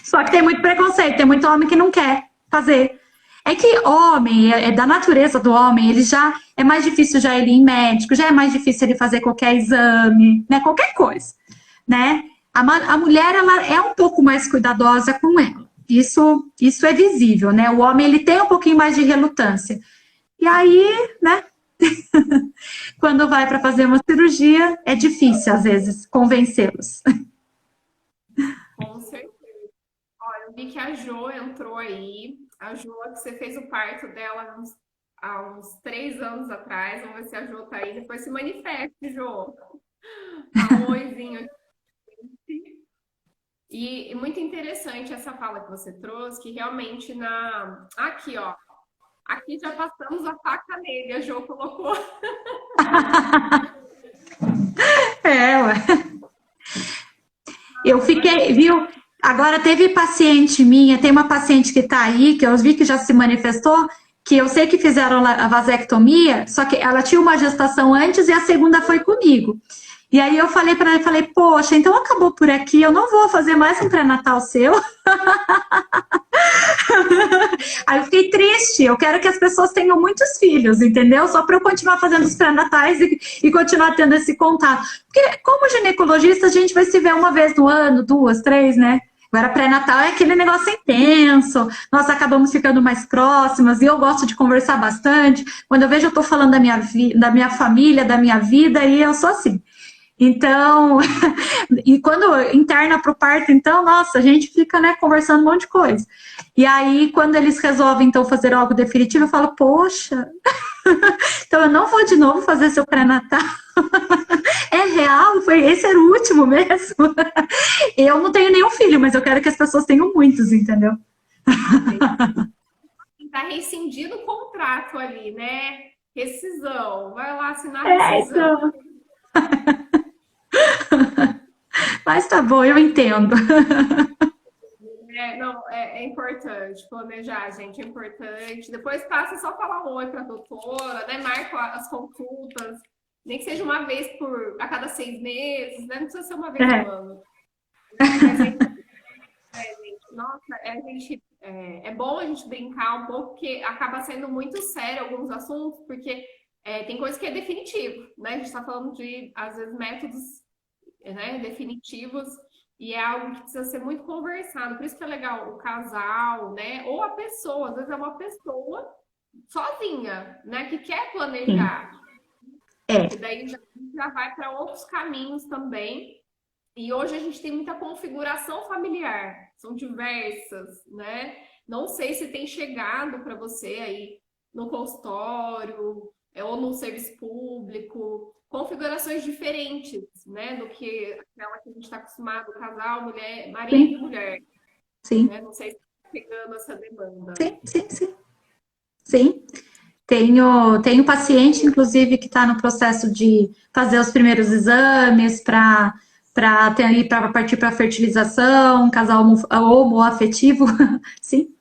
Só que tem muito preconceito, tem muito homem que não quer fazer. É que homem, é da natureza do homem, ele já é mais difícil já ele ir em médico, já é mais difícil ele fazer qualquer exame, né? Qualquer coisa, né? A mulher, ela é um pouco mais cuidadosa com ela. Isso é visível, né? O homem, ele tem um pouquinho mais de relutância. E aí, né? Quando vai para fazer uma cirurgia, é difícil, às vezes, convencê-los. Com certeza. Olha, eu vi que a Jo entrou aí. A Jo, que você fez o parto dela há uns 3 anos atrás. Vamos ver se a Jo tá aí. Depois se manifeste, Jo. Dá um oizinho aqui. E muito interessante essa fala que você trouxe, que realmente Aqui, ó. Aqui já passamos a faca nele, a Jo colocou. Ué. Eu fiquei, viu? Agora teve paciente minha, tem uma paciente que tá aí, que eu vi que já se manifestou, que eu sei que fizeram a vasectomia, só que ela tinha uma gestação antes e a segunda foi comigo. E aí eu falei para ela, falei, poxa, então acabou por aqui, eu não vou fazer mais um pré-natal seu. Aí eu fiquei triste, eu quero que as pessoas tenham muitos filhos, entendeu? Só para eu continuar fazendo os pré-natais e continuar tendo esse contato. Porque como ginecologista, a gente vai se ver uma vez no ano, 2, 3, né? Agora, pré-natal é aquele negócio intenso, nós acabamos ficando mais próximas, e eu gosto de conversar bastante. Quando eu vejo, eu tô falando da minha família, da minha vida, e eu sou assim. Então, e quando interna para o parto, então, nossa, a gente fica, né, conversando um monte de coisa. E aí, quando eles resolvem, então, fazer algo definitivo, eu falo, poxa, então eu não vou de novo fazer seu pré-natal. É real? Esse era o último mesmo? Eu não tenho nenhum filho, mas eu quero que as pessoas tenham muitos, entendeu? Tá rescindindo o contrato ali, né? Rescisão. Vai lá assinar a rescisão. Então... Mas tá bom, eu entendo. Não, é importante planejar, gente, é importante. Depois passa só falar oi pra doutora, né? Marca as consultas, nem que seja uma vez a cada 6 meses, né? Não precisa ser uma vez no ano. Mas gente, nossa, é bom a gente brincar um pouco, porque acaba sendo muito sério alguns assuntos, porque tem coisa que é definitivo, né? A gente está falando de, às vezes, métodos, né, definitivos, e é algo que precisa ser muito conversado. Por isso que é legal o casal, né? Ou a pessoa, às vezes é uma pessoa sozinha, né, que quer Sim. planejar, É, que daí já vai para outros caminhos também. E hoje a gente tem muita configuração familiar, são diversas, né? Não sei se tem chegado para você aí no consultório, ou no serviço público, configurações diferentes, né? Do que aquela que a gente está acostumado, casal, mulher, marido e sim, mulher, sim, né? Não sei se está pegando essa demanda. sim, sim, sim, sim. Tenho paciente, inclusive, que está no processo de fazer os primeiros exames para partir para a fertilização, um casal homoafetivo. Sim,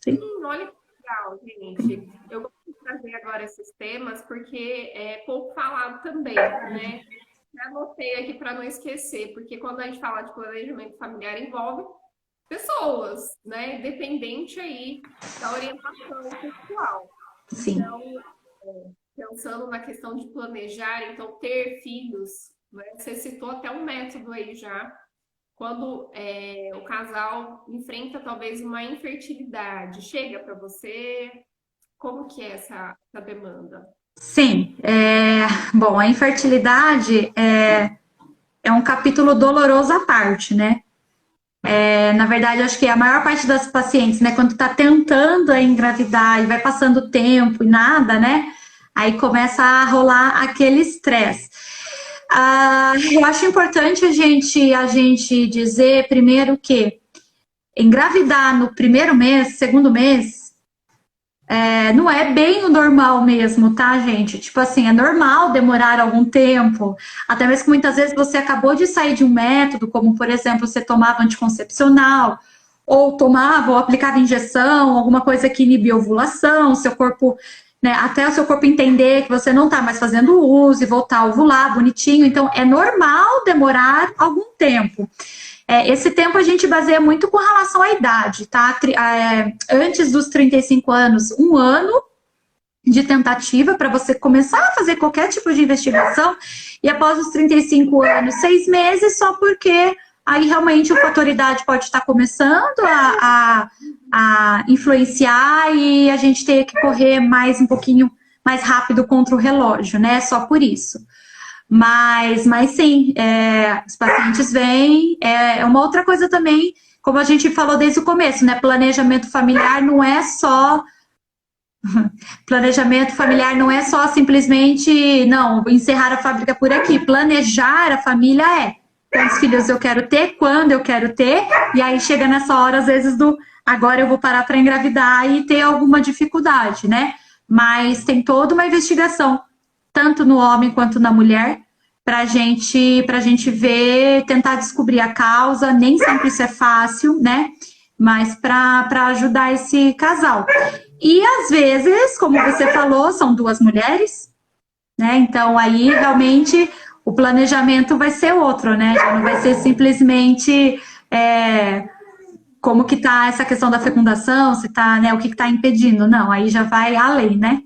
sim, Olha que legal, gente. Eu gosto de trazer agora esses temas porque é pouco falado também, né? Já anotei aqui para não esquecer, porque quando a gente fala de planejamento familiar envolve pessoas, né? Independente aí da orientação sexual. sim. Então, pensando na questão de planejar, então ter filhos, né? Você citou até um método aí já, quando o casal enfrenta talvez uma infertilidade, chega para você, como que é essa demanda? Sim. Bom, a infertilidade é um capítulo doloroso à parte, né? Na verdade, acho que a maior parte das pacientes, né, quando está tentando engravidar e vai passando o tempo e nada, né? Aí começa a rolar aquele estresse. Eu acho importante a gente dizer primeiro que engravidar no primeiro mês, segundo mês, não é bem o normal mesmo, tá, gente? Tipo assim, é normal demorar algum tempo, até mesmo que muitas vezes você acabou de sair de um método, como por exemplo, você tomava anticoncepcional, ou tomava ou aplicava injeção, alguma coisa que inibe a ovulação, seu corpo, né, até o seu corpo entender que você não tá mais fazendo uso e voltar a ovular bonitinho, então é normal demorar algum tempo. Esse tempo a gente baseia muito com relação à idade, tá? Antes dos 35 anos, um ano de tentativa para você começar a fazer qualquer tipo de investigação, e após os 35 anos, 6 meses, só porque aí realmente a fator idade pode estar começando a influenciar e a gente ter que correr mais um pouquinho mais rápido contra o relógio, né? Só por isso. Mas sim, os pacientes vêm. É uma outra coisa também, como a gente falou desde o começo, né? Planejamento familiar não é só simplesmente, não, encerrar a fábrica por aqui. Planejar a família quantos filhos eu quero ter, quando eu quero ter, e aí chega nessa hora, às vezes, do agora eu vou parar para engravidar e ter alguma dificuldade, né? Mas tem toda uma investigação, tanto no homem quanto na mulher, para gente ver, tentar descobrir a causa. Nem sempre isso é fácil, né? Mas para ajudar esse casal. E às vezes, como você falou, são duas mulheres, né? Então aí realmente o planejamento vai ser outro, né? Já não vai ser simplesmente como que tá essa questão da fecundação, se tá, né, o que tá impedindo. Não, aí já vai além, né?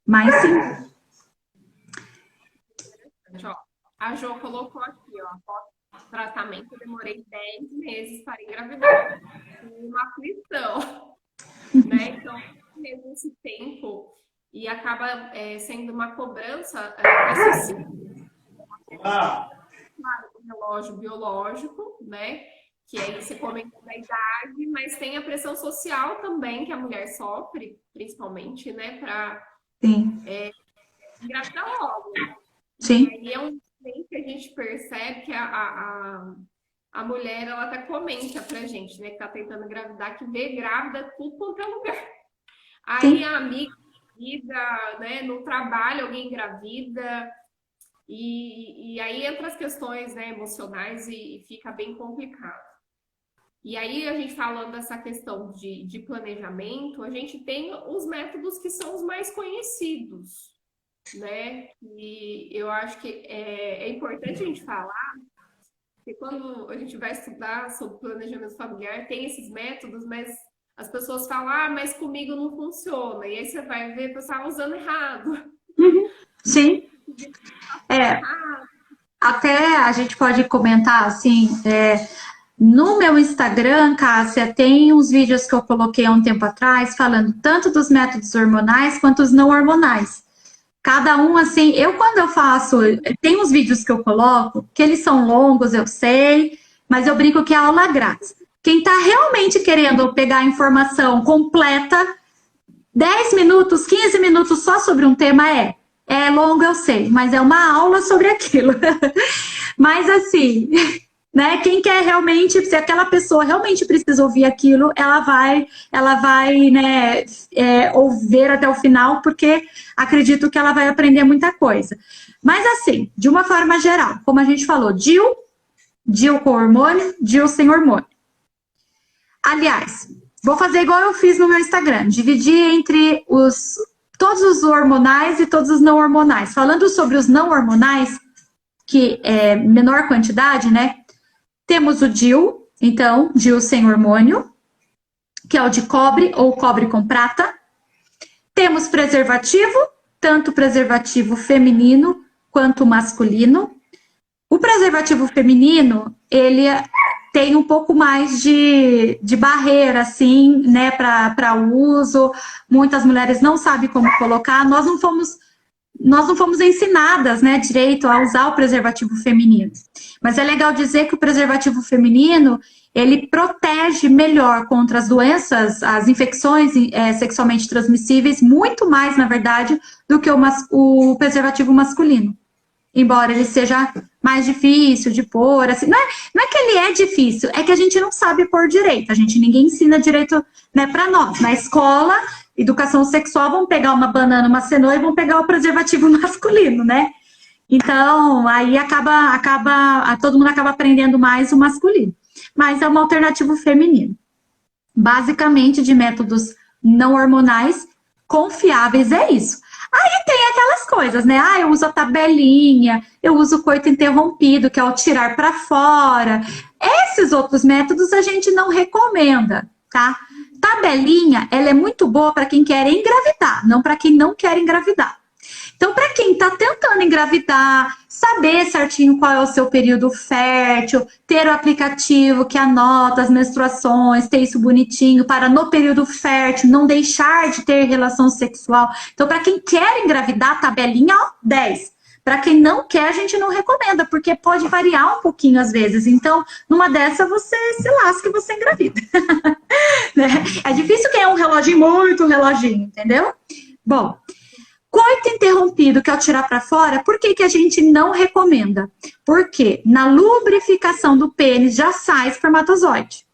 Mas sim, Ó, a Jo colocou aqui, ó, após o tratamento, eu demorei 10 meses para engravidar. Uma aflição, né? Então, mesmo esse tempo, e acaba sendo uma cobrança excessiva, claro, do relógio biológico, né? Que aí você comentou da idade, mas tem a pressão social também que a mulher sofre, principalmente, né? Para sim, engravidar logo. E sim, aí é um trem que a gente percebe que a mulher, ela até comenta pra gente, né, que tá tentando engravidar, que vê grávida tudo quanto é lugar. Aí sim. a amiga engravida, né, no trabalho alguém engravida, e aí entra as questões, né, emocionais e fica bem complicado. E aí, a gente falando dessa questão de planejamento, a gente tem os métodos que são os mais conhecidos, né? E eu acho que é importante a gente falar, porque quando a gente vai estudar sobre planejamento familiar, tem esses métodos, mas as pessoas falam, ah, mas comigo não funciona. E aí você vai ver, o pessoal usando errado. Sim. É, até a gente pode comentar assim, no meu Instagram, Cássia, tem uns vídeos que eu coloquei há um tempo atrás falando tanto dos métodos hormonais quanto os não hormonais. Cada um, assim, eu quando eu faço, tem uns vídeos que eu coloco, que eles são longos, eu sei, mas eu brinco que é aula grátis. Quem está realmente querendo pegar a informação completa, 10 minutos, 15 minutos só sobre um tema é longo, eu sei, mas é uma aula sobre aquilo. Mas assim, né? Quem quer realmente, se aquela pessoa realmente precisa ouvir aquilo, ela vai, né, ouvir até o final, porque acredito que ela vai aprender muita coisa. Mas assim, de uma forma geral, como a gente falou, DIU com hormônio, DIU sem hormônio. Aliás, vou fazer igual eu fiz no meu Instagram, dividir entre todos os hormonais e todos os não hormonais. Falando sobre os não hormonais, que é menor quantidade, né? Temos o DIU, então, DIU sem hormônio, que é o de cobre ou cobre com prata. Temos preservativo, tanto preservativo feminino quanto masculino. O preservativo feminino, ele tem um pouco mais de barreira, assim, né, para uso. Muitas mulheres não sabem como colocar. Nós não fomos ensinadas, né, direito a usar o preservativo feminino. Mas é legal dizer que o preservativo feminino, ele protege melhor contra as doenças, as infecções sexualmente transmissíveis, muito mais, na verdade, do que o preservativo masculino. Embora ele seja mais difícil de pôr, assim, não é que ele é difícil, é que a gente não sabe pôr direito, ninguém ensina direito, né, para nós. Na escola, educação sexual, vão pegar uma banana, uma cenoura e vão pegar o preservativo masculino, né? Então, aí todo mundo acaba aprendendo mais o masculino. Mas é uma alternativa feminina. Basicamente, de métodos não hormonais confiáveis, é isso. Aí tem aquelas coisas, né? Eu uso a tabelinha, eu uso o coito interrompido, que é o tirar para fora. Esses outros métodos a gente não recomenda, tá? Tabelinha, ela é muito boa para quem quer engravidar, não para quem não quer engravidar. Então, para quem está tentando engravidar, saber certinho qual é o seu período fértil, ter o aplicativo que anota as menstruações, ter isso bonitinho para no período fértil não deixar de ter relação sexual. Então, para quem quer engravidar, tabelinha, 10. Para quem não quer, a gente não recomenda, porque pode variar um pouquinho às vezes. Então, numa dessa, você se lasca e você engravida. Né? É difícil que é um reloginho, muito reloginho, entendeu? Bom, coito interrompido, que é o tirar para fora, por que a gente não recomenda? Porque na lubrificação do pênis já sai espermatozoide.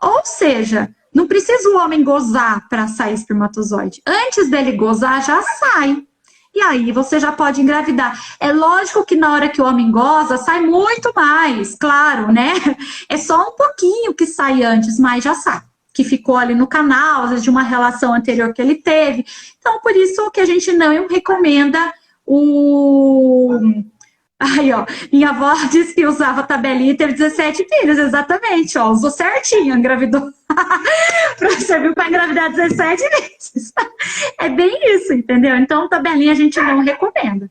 Ou seja, não precisa o homem gozar para sair espermatozoide. Antes dele gozar, já sai. E aí você já pode engravidar. É lógico que na hora que o homem goza, sai muito mais, claro, né? É só um pouquinho que sai antes, mas já sai. Que ficou ali no canal, às vezes de uma relação anterior que ele teve. Então, por isso que a gente não recomenda o... Aí, ó, minha avó disse que usava tabelinha e teve 17 filhos, exatamente, ó, usou certinho, engravidou. Serviu para engravidar 17 vezes. É bem isso, entendeu? Então, tabelinha a gente não recomenda.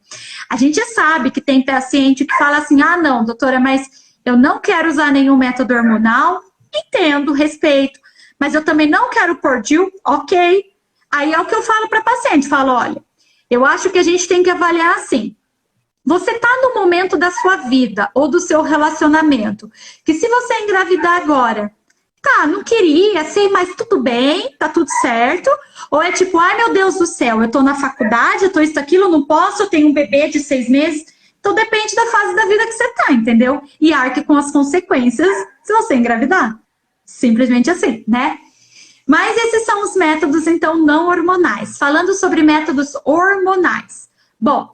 A gente sabe que tem paciente que fala assim, não, doutora, mas eu não quero usar nenhum método hormonal. Entendo, respeito. Mas eu também não quero pôr DIU, ok. Aí é o que eu falo para paciente, falo, olha, eu acho que a gente tem que avaliar assim, você está no momento da sua vida ou do seu relacionamento, que se você engravidar agora, não queria, sei, mas tudo bem, tá tudo certo, ou é tipo, ai meu Deus do céu, eu tô na faculdade, eu tô isso, aquilo, não posso, eu tenho um bebê de 6 meses, então depende da fase da vida que você tá, entendeu? E arque com as consequências se você engravidar. Simplesmente assim, né? Mas esses são os métodos, então, não hormonais. Falando sobre métodos hormonais. Bom,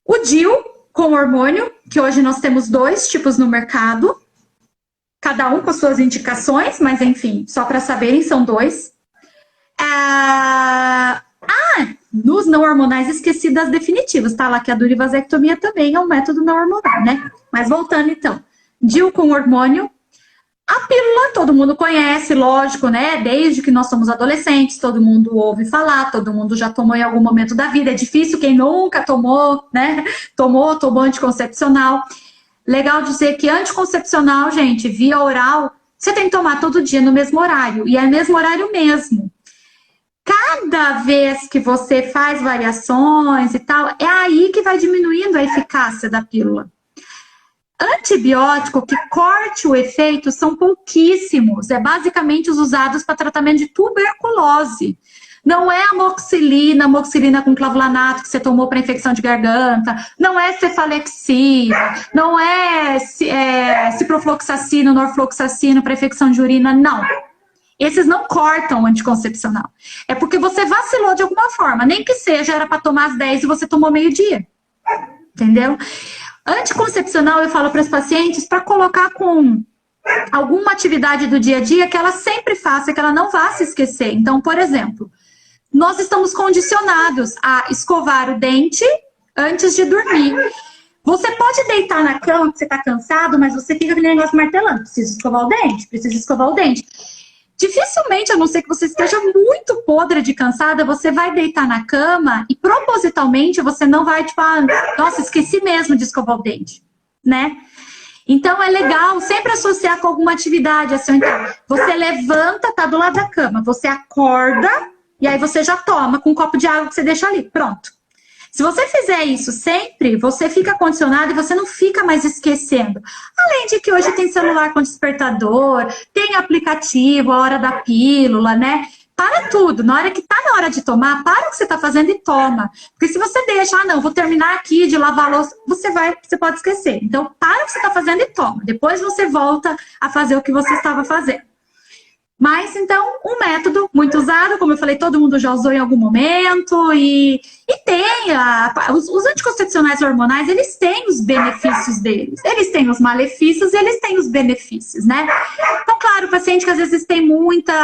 o DIU com hormônio, que hoje nós temos 2 tipos no mercado, cada um com suas indicações, mas enfim, só para saberem, são 2. Nos não hormonais, esqueci das definitivas, tá? Lá que a durivasectomia também é um método não hormonal, né? Mas voltando então, DIU com hormônio. A pílula todo mundo conhece, lógico, né? Desde que nós somos adolescentes, todo mundo ouve falar, todo mundo já tomou em algum momento da vida. É difícil quem nunca tomou, né? Tomou anticoncepcional. Legal dizer que anticoncepcional, gente, via oral, você tem que tomar todo dia no mesmo horário. E é no mesmo horário mesmo. Cada vez que você faz variações e tal, é aí que vai diminuindo a eficácia da pílula. Antibiótico que corte o efeito são pouquíssimos. É basicamente os usados para tratamento de tuberculose. Não é amoxicilina com clavulanato que você tomou para infecção de garganta, não é cefalexina, não é ciprofloxacino, norfloxacino para infecção de urina, não. Esses não cortam o anticoncepcional. É porque você vacilou de alguma forma, nem que seja, era para tomar às 10 e você tomou meio-dia. Entendeu? Anticoncepcional, eu falo para os pacientes para colocar com alguma atividade do dia a dia que ela sempre faça, que ela não vá se esquecer. Então, por exemplo, nós estamos condicionados a escovar o dente antes de dormir. Você pode deitar na cama, que você está cansado, mas você fica aquele negócio martelando. Precisa escovar o dente? Precisa escovar o dente. Dificilmente, a não ser que você esteja muito podre de cansada, você vai deitar na cama e propositalmente você não vai, tipo, nossa, esqueci mesmo de escovar o dente, né? Então, é legal sempre associar com alguma atividade, assim, então, você levanta, tá do lado da cama, você acorda e aí você já toma com um copo de água que você deixa ali, pronto. Se você fizer isso sempre, você fica condicionado e você não fica mais esquecendo. Além de que hoje tem celular com despertador, tem aplicativo, a hora da pílula, né? Para tudo. Na hora que tá na hora de tomar, para o que você tá fazendo e toma. Porque se você deixa, não, vou terminar aqui de lavar a louça, você pode esquecer. Então, para o que você tá fazendo e toma. Depois você volta a fazer o que você estava fazendo. Mas, então, um método muito usado, como eu falei, todo mundo já usou em algum momento, e tem os anticoncepcionais hormonais, eles têm os benefícios deles. Eles têm os malefícios e eles têm os benefícios, né? Então, claro, o paciente que às vezes tem muita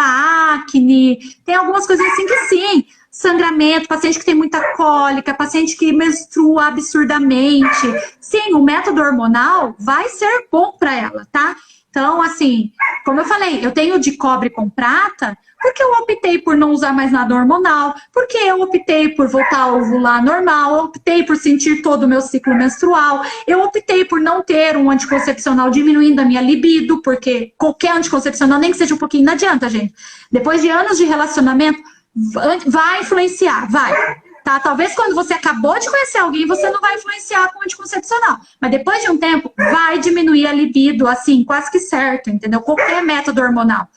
acne, tem algumas coisas assim que sim, sangramento, paciente que tem muita cólica, paciente que menstrua absurdamente. Sim, o método hormonal vai ser bom para ela, tá? Então, assim, como eu falei, eu tenho de cobre com prata porque eu optei por não usar mais nada hormonal, porque eu optei por voltar a ovular normal, eu optei por sentir todo o meu ciclo menstrual, eu optei por não ter um anticoncepcional diminuindo a minha libido, porque qualquer anticoncepcional, nem que seja um pouquinho, não adianta, gente. Depois de anos de relacionamento, vai influenciar, vai. Tá? Talvez quando você acabou de conhecer alguém, você não vai influenciar com anticoncepcional. Mas depois de um tempo, vai diminuir a libido, assim, quase que certo, entendeu? Qualquer método hormonal.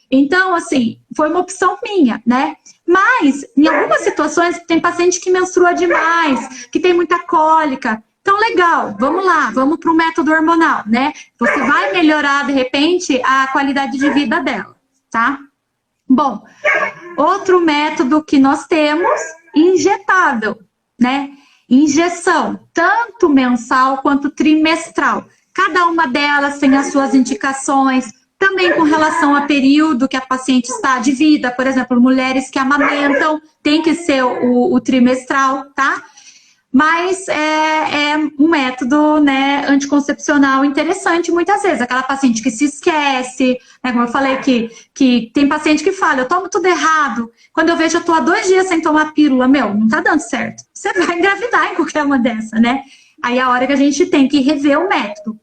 Então, assim, foi uma opção minha, né? Mas, em algumas situações, tem paciente que menstrua demais, que tem muita cólica. Então, legal, vamos lá, vamos para o método hormonal, né? Você vai melhorar, de repente, a qualidade de vida dela, tá? Bom, outro método que nós temos, injetável, né? Injeção, tanto mensal quanto trimestral. Cada uma delas tem as suas indicações, também com relação a período que a paciente está de vida. Por exemplo, mulheres que amamentam, tem que ser o trimestral, tá? Mas é um método, né, anticoncepcional interessante muitas vezes. Aquela paciente que se esquece, né, como eu falei, que tem paciente que fala, eu tomo tudo errado. Quando eu vejo, eu tô há 2 dias sem tomar pílula, não tá dando certo. Você vai engravidar em qualquer uma dessa, né? Aí é a hora que a gente tem que rever o método.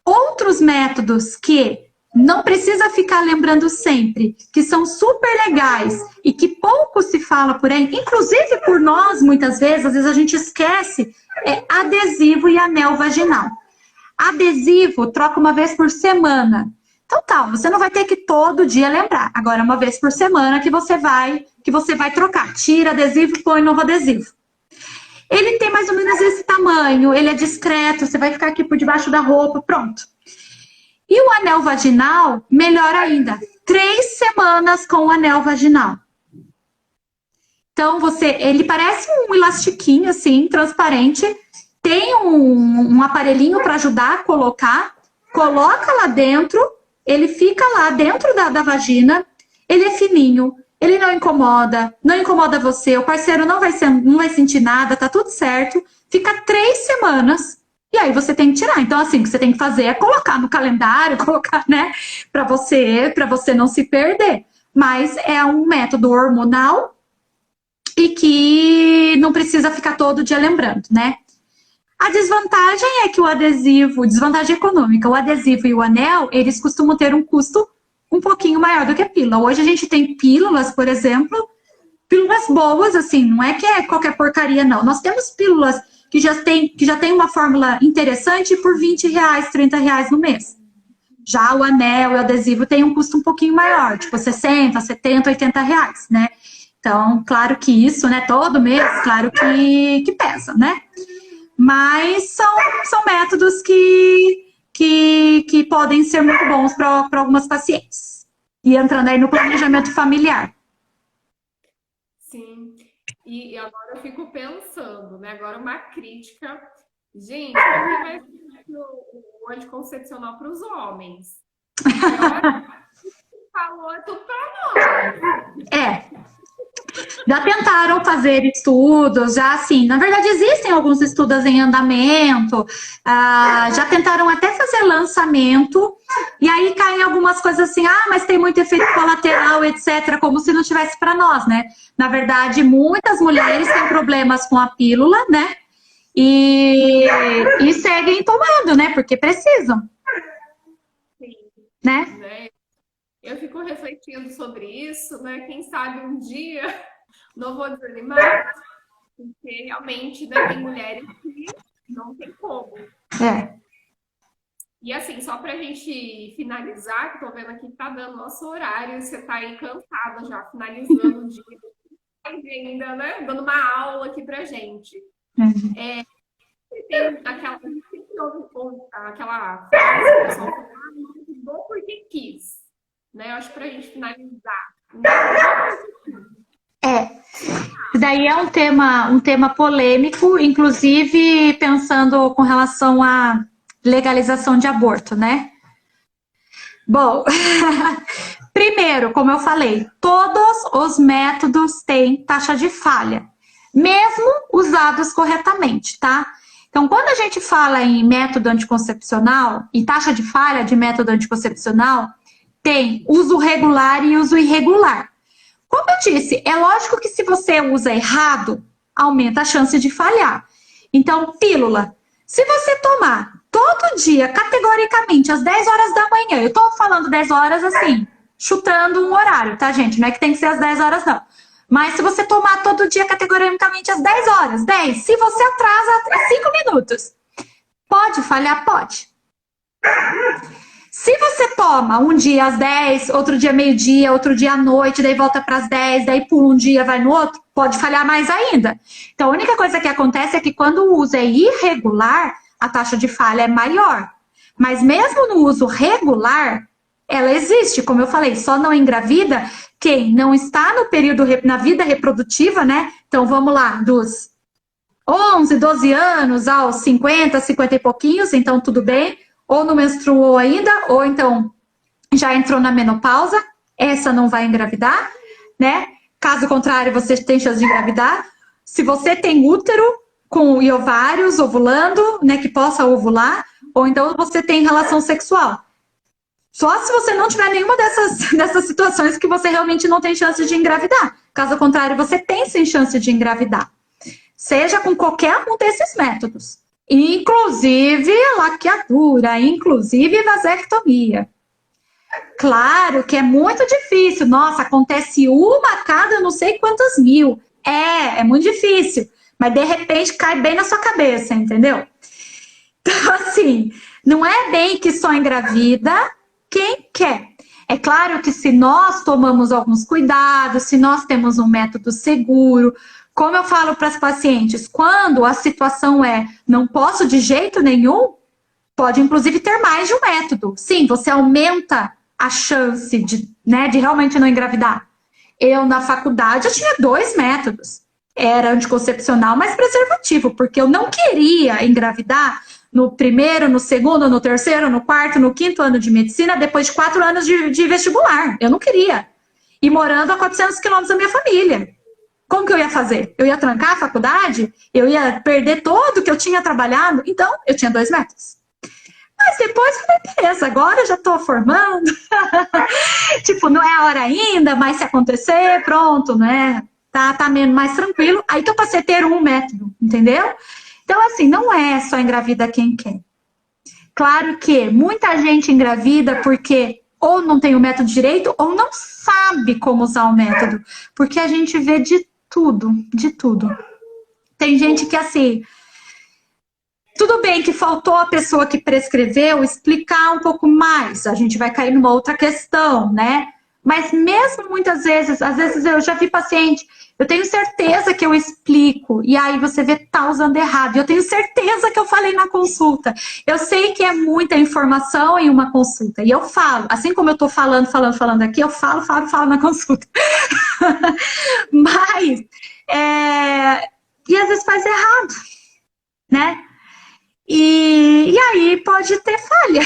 Outros métodos que não precisa ficar lembrando sempre, que são super legais e que pouco se fala por aí, inclusive por nós, muitas vezes, às vezes a gente esquece, é adesivo e anel vaginal. Adesivo, troca uma vez por semana. Então tá, você não vai ter que todo dia lembrar. Agora, uma vez por semana que você vai trocar. Tira adesivo e põe novo adesivo. Ele tem mais ou menos esse tamanho, ele é discreto, você vai ficar aqui por debaixo da roupa, pronto. E o anel vaginal, melhor ainda, 3 semanas com o anel vaginal. Então, ele parece um elastiquinho, assim, transparente. Tem um aparelhinho para ajudar a colocar. Coloca lá dentro, ele fica lá dentro da vagina. Ele é fininho, ele não incomoda você. O parceiro não vai sentir nada, tá tudo certo. Fica 3 semanas E aí você tem que tirar. Então, assim, o que você tem que fazer é colocar no calendário, colocar, né, para você não se perder. Mas é um método hormonal e que não precisa ficar todo dia lembrando, né? A desvantagem é que o adesivo, desvantagem econômica, o adesivo e o anel, eles costumam ter um custo um pouquinho maior do que a pílula. Hoje a gente tem pílulas, por exemplo, pílulas boas, assim, não é que é qualquer porcaria, não. Nós temos pílulas que já tem uma fórmula interessante por R$ 20, R$ 30 no mês. Já o anel e o adesivo tem um custo um pouquinho maior, tipo 60, 70, R$ 80, né? Então, claro que isso, né, todo mês, claro que pesa, né? Mas são métodos que podem ser muito bons para algumas pacientes. E entrando aí no planejamento familiar. Sim. E agora eu fico pensando, né? Agora uma crítica. Gente, como que vai ser o anticoncepcional para os homens? Agora, falou tudo para nós. É. Já tentaram fazer estudos, já assim, na verdade existem alguns estudos em andamento, já tentaram até fazer lançamento, e aí caem algumas coisas assim, mas tem muito efeito colateral, etc., como se não tivesse para nós, né? Na verdade, muitas mulheres têm problemas com a pílula, né? E seguem tomando, né? Porque precisam. Sim. Né? Eu fico refletindo sobre isso, né? Quem sabe um dia não vou desanimar, porque realmente, né, tem mulheres que não tem como. É. E assim, só pra gente finalizar, que tô vendo aqui que tá dando nosso horário, você tá aí cansada já, finalizando o dia, ainda, né? Dando uma aula aqui pra gente. Uhum. Tem aquela frase que o pessoal fala, bom porque quis. Né? Eu acho que pra gente finalizar. Daí é um tema polêmico, inclusive pensando com relação à legalização de aborto, né? Bom, primeiro, como eu falei, todos os métodos têm taxa de falha, mesmo usados corretamente, tá? Então, quando a gente fala em método anticoncepcional e taxa de falha de método anticoncepcional, tem uso regular e uso irregular. Como eu disse, é lógico que se você usa errado, aumenta a chance de falhar. Então, pílula. Se você tomar todo dia, categoricamente, às 10 horas da manhã, eu tô falando 10 horas assim, chutando um horário, tá, gente? Não é que tem que ser às 10 horas, não. Mas se você tomar todo dia, categoricamente, às 10 horas, 10, se você atrasa 5 minutos, pode falhar? Pode. Se você toma um dia às 10, outro dia meio-dia, outro dia à noite, daí volta para as 10, daí por um dia vai no outro, pode falhar mais ainda. Então, a única coisa que acontece é que quando o uso é irregular, a taxa de falha é maior. Mas mesmo no uso regular, ela existe, como eu falei, só não engravida quem não está no período, na vida reprodutiva, né? Então, vamos lá, dos 11, 12 anos aos 50, 50 e pouquinhos, então tudo bem. Ou não menstruou ainda, ou então já entrou na menopausa, essa não vai engravidar, né? Caso contrário, você tem chance de engravidar. Se você tem útero com e ovários ovulando, né, que possa ovular, ou então você tem relação sexual. Só se você não tiver nenhuma dessas situações que você realmente não tem chance de engravidar. Caso contrário, você tem sim chance de engravidar. Seja com qualquer um desses métodos. Inclusive laqueadura, inclusive vasectomia. Claro que é muito difícil. Nossa, acontece uma a cada não sei quantas mil. É muito difícil. Mas de repente cai bem na sua cabeça, entendeu? Então, assim, não é bem que só engravida quem quer. É claro que se nós tomamos alguns cuidados, se nós temos um método seguro, como eu falo para as pacientes, quando a situação é não posso de jeito nenhum, pode inclusive ter mais de um método. Sim, você aumenta a chance de realmente não engravidar. Eu, na faculdade, eu tinha 2 métodos. Era anticoncepcional, mas preservativo, porque eu não queria engravidar no primeiro, no segundo, no terceiro, no quarto, no quinto ano de medicina, depois de 4 anos de vestibular. Eu não queria. E morando a 400 quilômetros da minha família. Como que eu ia fazer? Eu ia trancar a faculdade? Eu ia perder todo que eu tinha trabalhado? Então, eu tinha 2 métodos. Mas depois eu falei, beleza, agora eu já estou formando. Tipo, não é a hora ainda, mas se acontecer, pronto, né? Tá menos mais tranquilo. Aí que eu passei a ter um método, entendeu? Então, assim, não é só engravida quem quer. Claro que muita gente engravida porque ou não tem o método direito ou não sabe como usar o método. Porque a gente vê de tudo, de tudo. Tem gente que, assim, tudo bem que faltou a pessoa que prescreveu explicar um pouco mais. A gente vai cair numa outra questão, né? Mas mesmo muitas vezes, às vezes eu já vi paciente, eu tenho certeza que eu explico, e aí você vê tá usando errado. Eu tenho certeza que eu falei na consulta. Eu sei que é muita informação em uma consulta, e eu falo, assim como eu tô falando aqui, eu falo na consulta. Mas, e às vezes faz errado, né? E aí pode ter falha.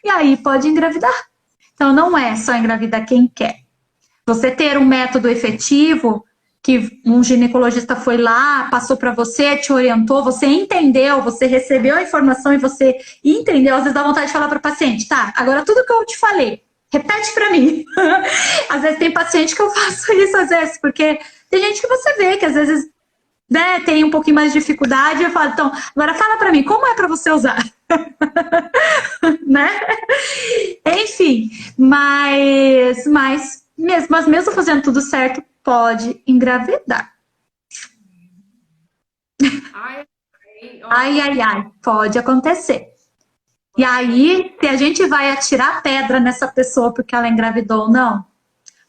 E aí pode engravidar. Então não é só engravidar quem quer. Você ter um método efetivo, que um ginecologista foi lá, passou para você, te orientou, você entendeu, você recebeu a informação e você entendeu. Às vezes dá vontade de falar para o paciente, tá, agora tudo que eu te falei, repete para mim. Às vezes tem paciente que eu faço isso, às vezes, porque tem gente que você vê que às vezes, né, tem um pouquinho mais de dificuldade, eu falo, então, agora fala para mim, como é para você usar? Né? Enfim, mas mesmo fazendo tudo certo, pode engravidar. Ai, Ai, ai, ai, pode acontecer. E aí, se a gente vai atirar pedra nessa pessoa porque ela engravidou ou não,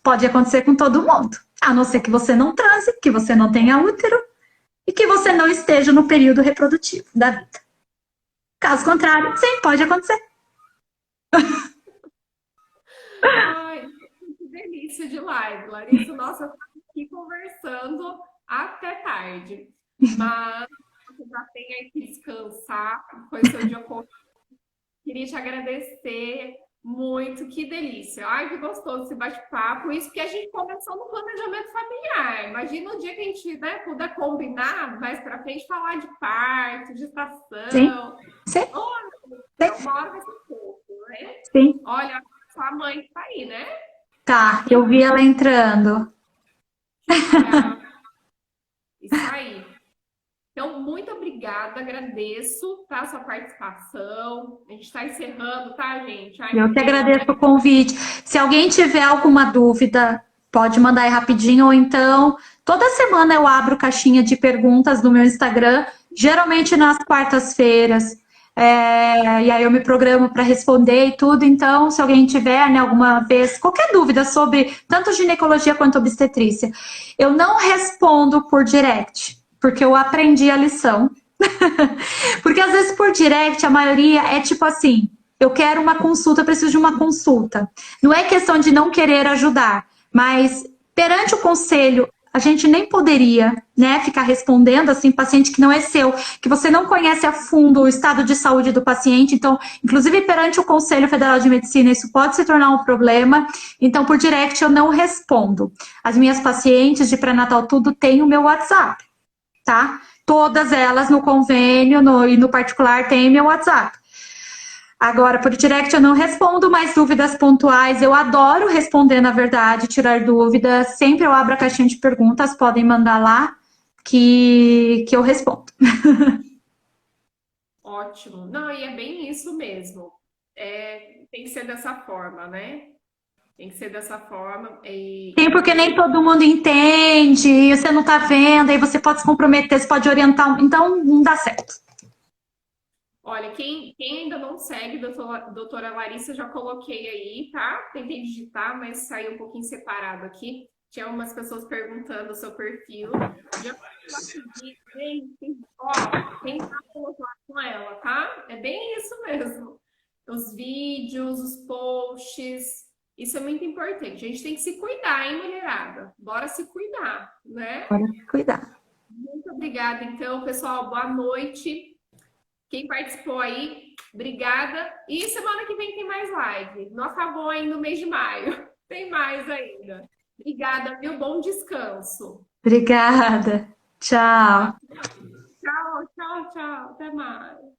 pode acontecer com todo mundo. A não ser que você não transe, que você não tenha útero e que você não esteja no período reprodutivo da vida. Caso contrário, sim, pode acontecer. ai, que delícia de live, Larissa. Nossa, eu tô aqui conversando até tarde. Mas você já tem aí que descansar, foi seu dia corrido. Queria te agradecer muito, que delícia. Ai, que gostoso esse bate-papo. Isso que a gente começou no planejamento familiar. Imagina o dia que a gente, né, puder combinar mais para frente, falar de parto, Sim, gestação. sim, Olha, sim. uma hora vai ser pouco, né? Sim. Olha, sua mãe que tá aí, né? Tá, eu vi ela entrando. Que legal. Isso aí. Então, muito obrigada, agradeço, tá, a sua participação. A gente está encerrando, tá, gente? Ai, que Eu que pena, agradeço né? o convite. Se alguém tiver alguma dúvida, pode mandar aí rapidinho, ou então, toda semana eu abro caixinha de perguntas no meu Instagram, geralmente nas quartas-feiras. E aí eu me programo para responder e tudo. Então, se alguém tiver, né, alguma vez, qualquer dúvida sobre tanto ginecologia quanto obstetrícia, eu não respondo por direct, porque eu aprendi a lição. Porque às vezes por direct a maioria é tipo assim, eu quero uma consulta, eu preciso de uma consulta. Não é questão de não querer ajudar, mas perante o conselho, a gente nem poderia, né, ficar respondendo assim, paciente que não é seu, que você não conhece a fundo o estado de saúde do paciente. Então, inclusive perante o Conselho Federal de Medicina, isso pode se tornar um problema. Então, por direct eu não respondo. As minhas pacientes de pré-natal tudo têm o meu WhatsApp, tá? Todas elas no convênio e no particular têm meu WhatsApp. Agora, por direct eu não respondo mais dúvidas pontuais. Eu adoro responder, na verdade, tirar dúvidas. Sempre eu abro a caixinha de perguntas, podem mandar lá que eu respondo. Ótimo. Não, e é bem isso mesmo. É, tem que ser dessa forma, né? Tem que ser dessa forma. Sim, E porque nem você, todo mundo entende, e você não tá vendo, aí você pode se comprometer, você pode orientar, então não dá certo. olha, quem ainda não segue, doutora Larissa, já coloquei aí, tá? Tentei digitar, mas saiu um pouquinho separado aqui. Tinha umas pessoas perguntando o seu perfil. Já vou seguir, gente, ó, quem tá colocando com ela, tá? É bem isso mesmo. Os vídeos, os posts, isso é muito importante. A gente tem que se cuidar, hein, mulherada? Bora se cuidar, né? Bora cuidar. Muito obrigada, então, pessoal. Boa noite. Quem participou aí, obrigada. E semana que vem tem mais live. Não acabou ainda o mês de maio. Tem mais ainda. Obrigada, viu? Bom descanso. Obrigada. Tá? Tchau. Tchau, tchau, tchau. Até mais.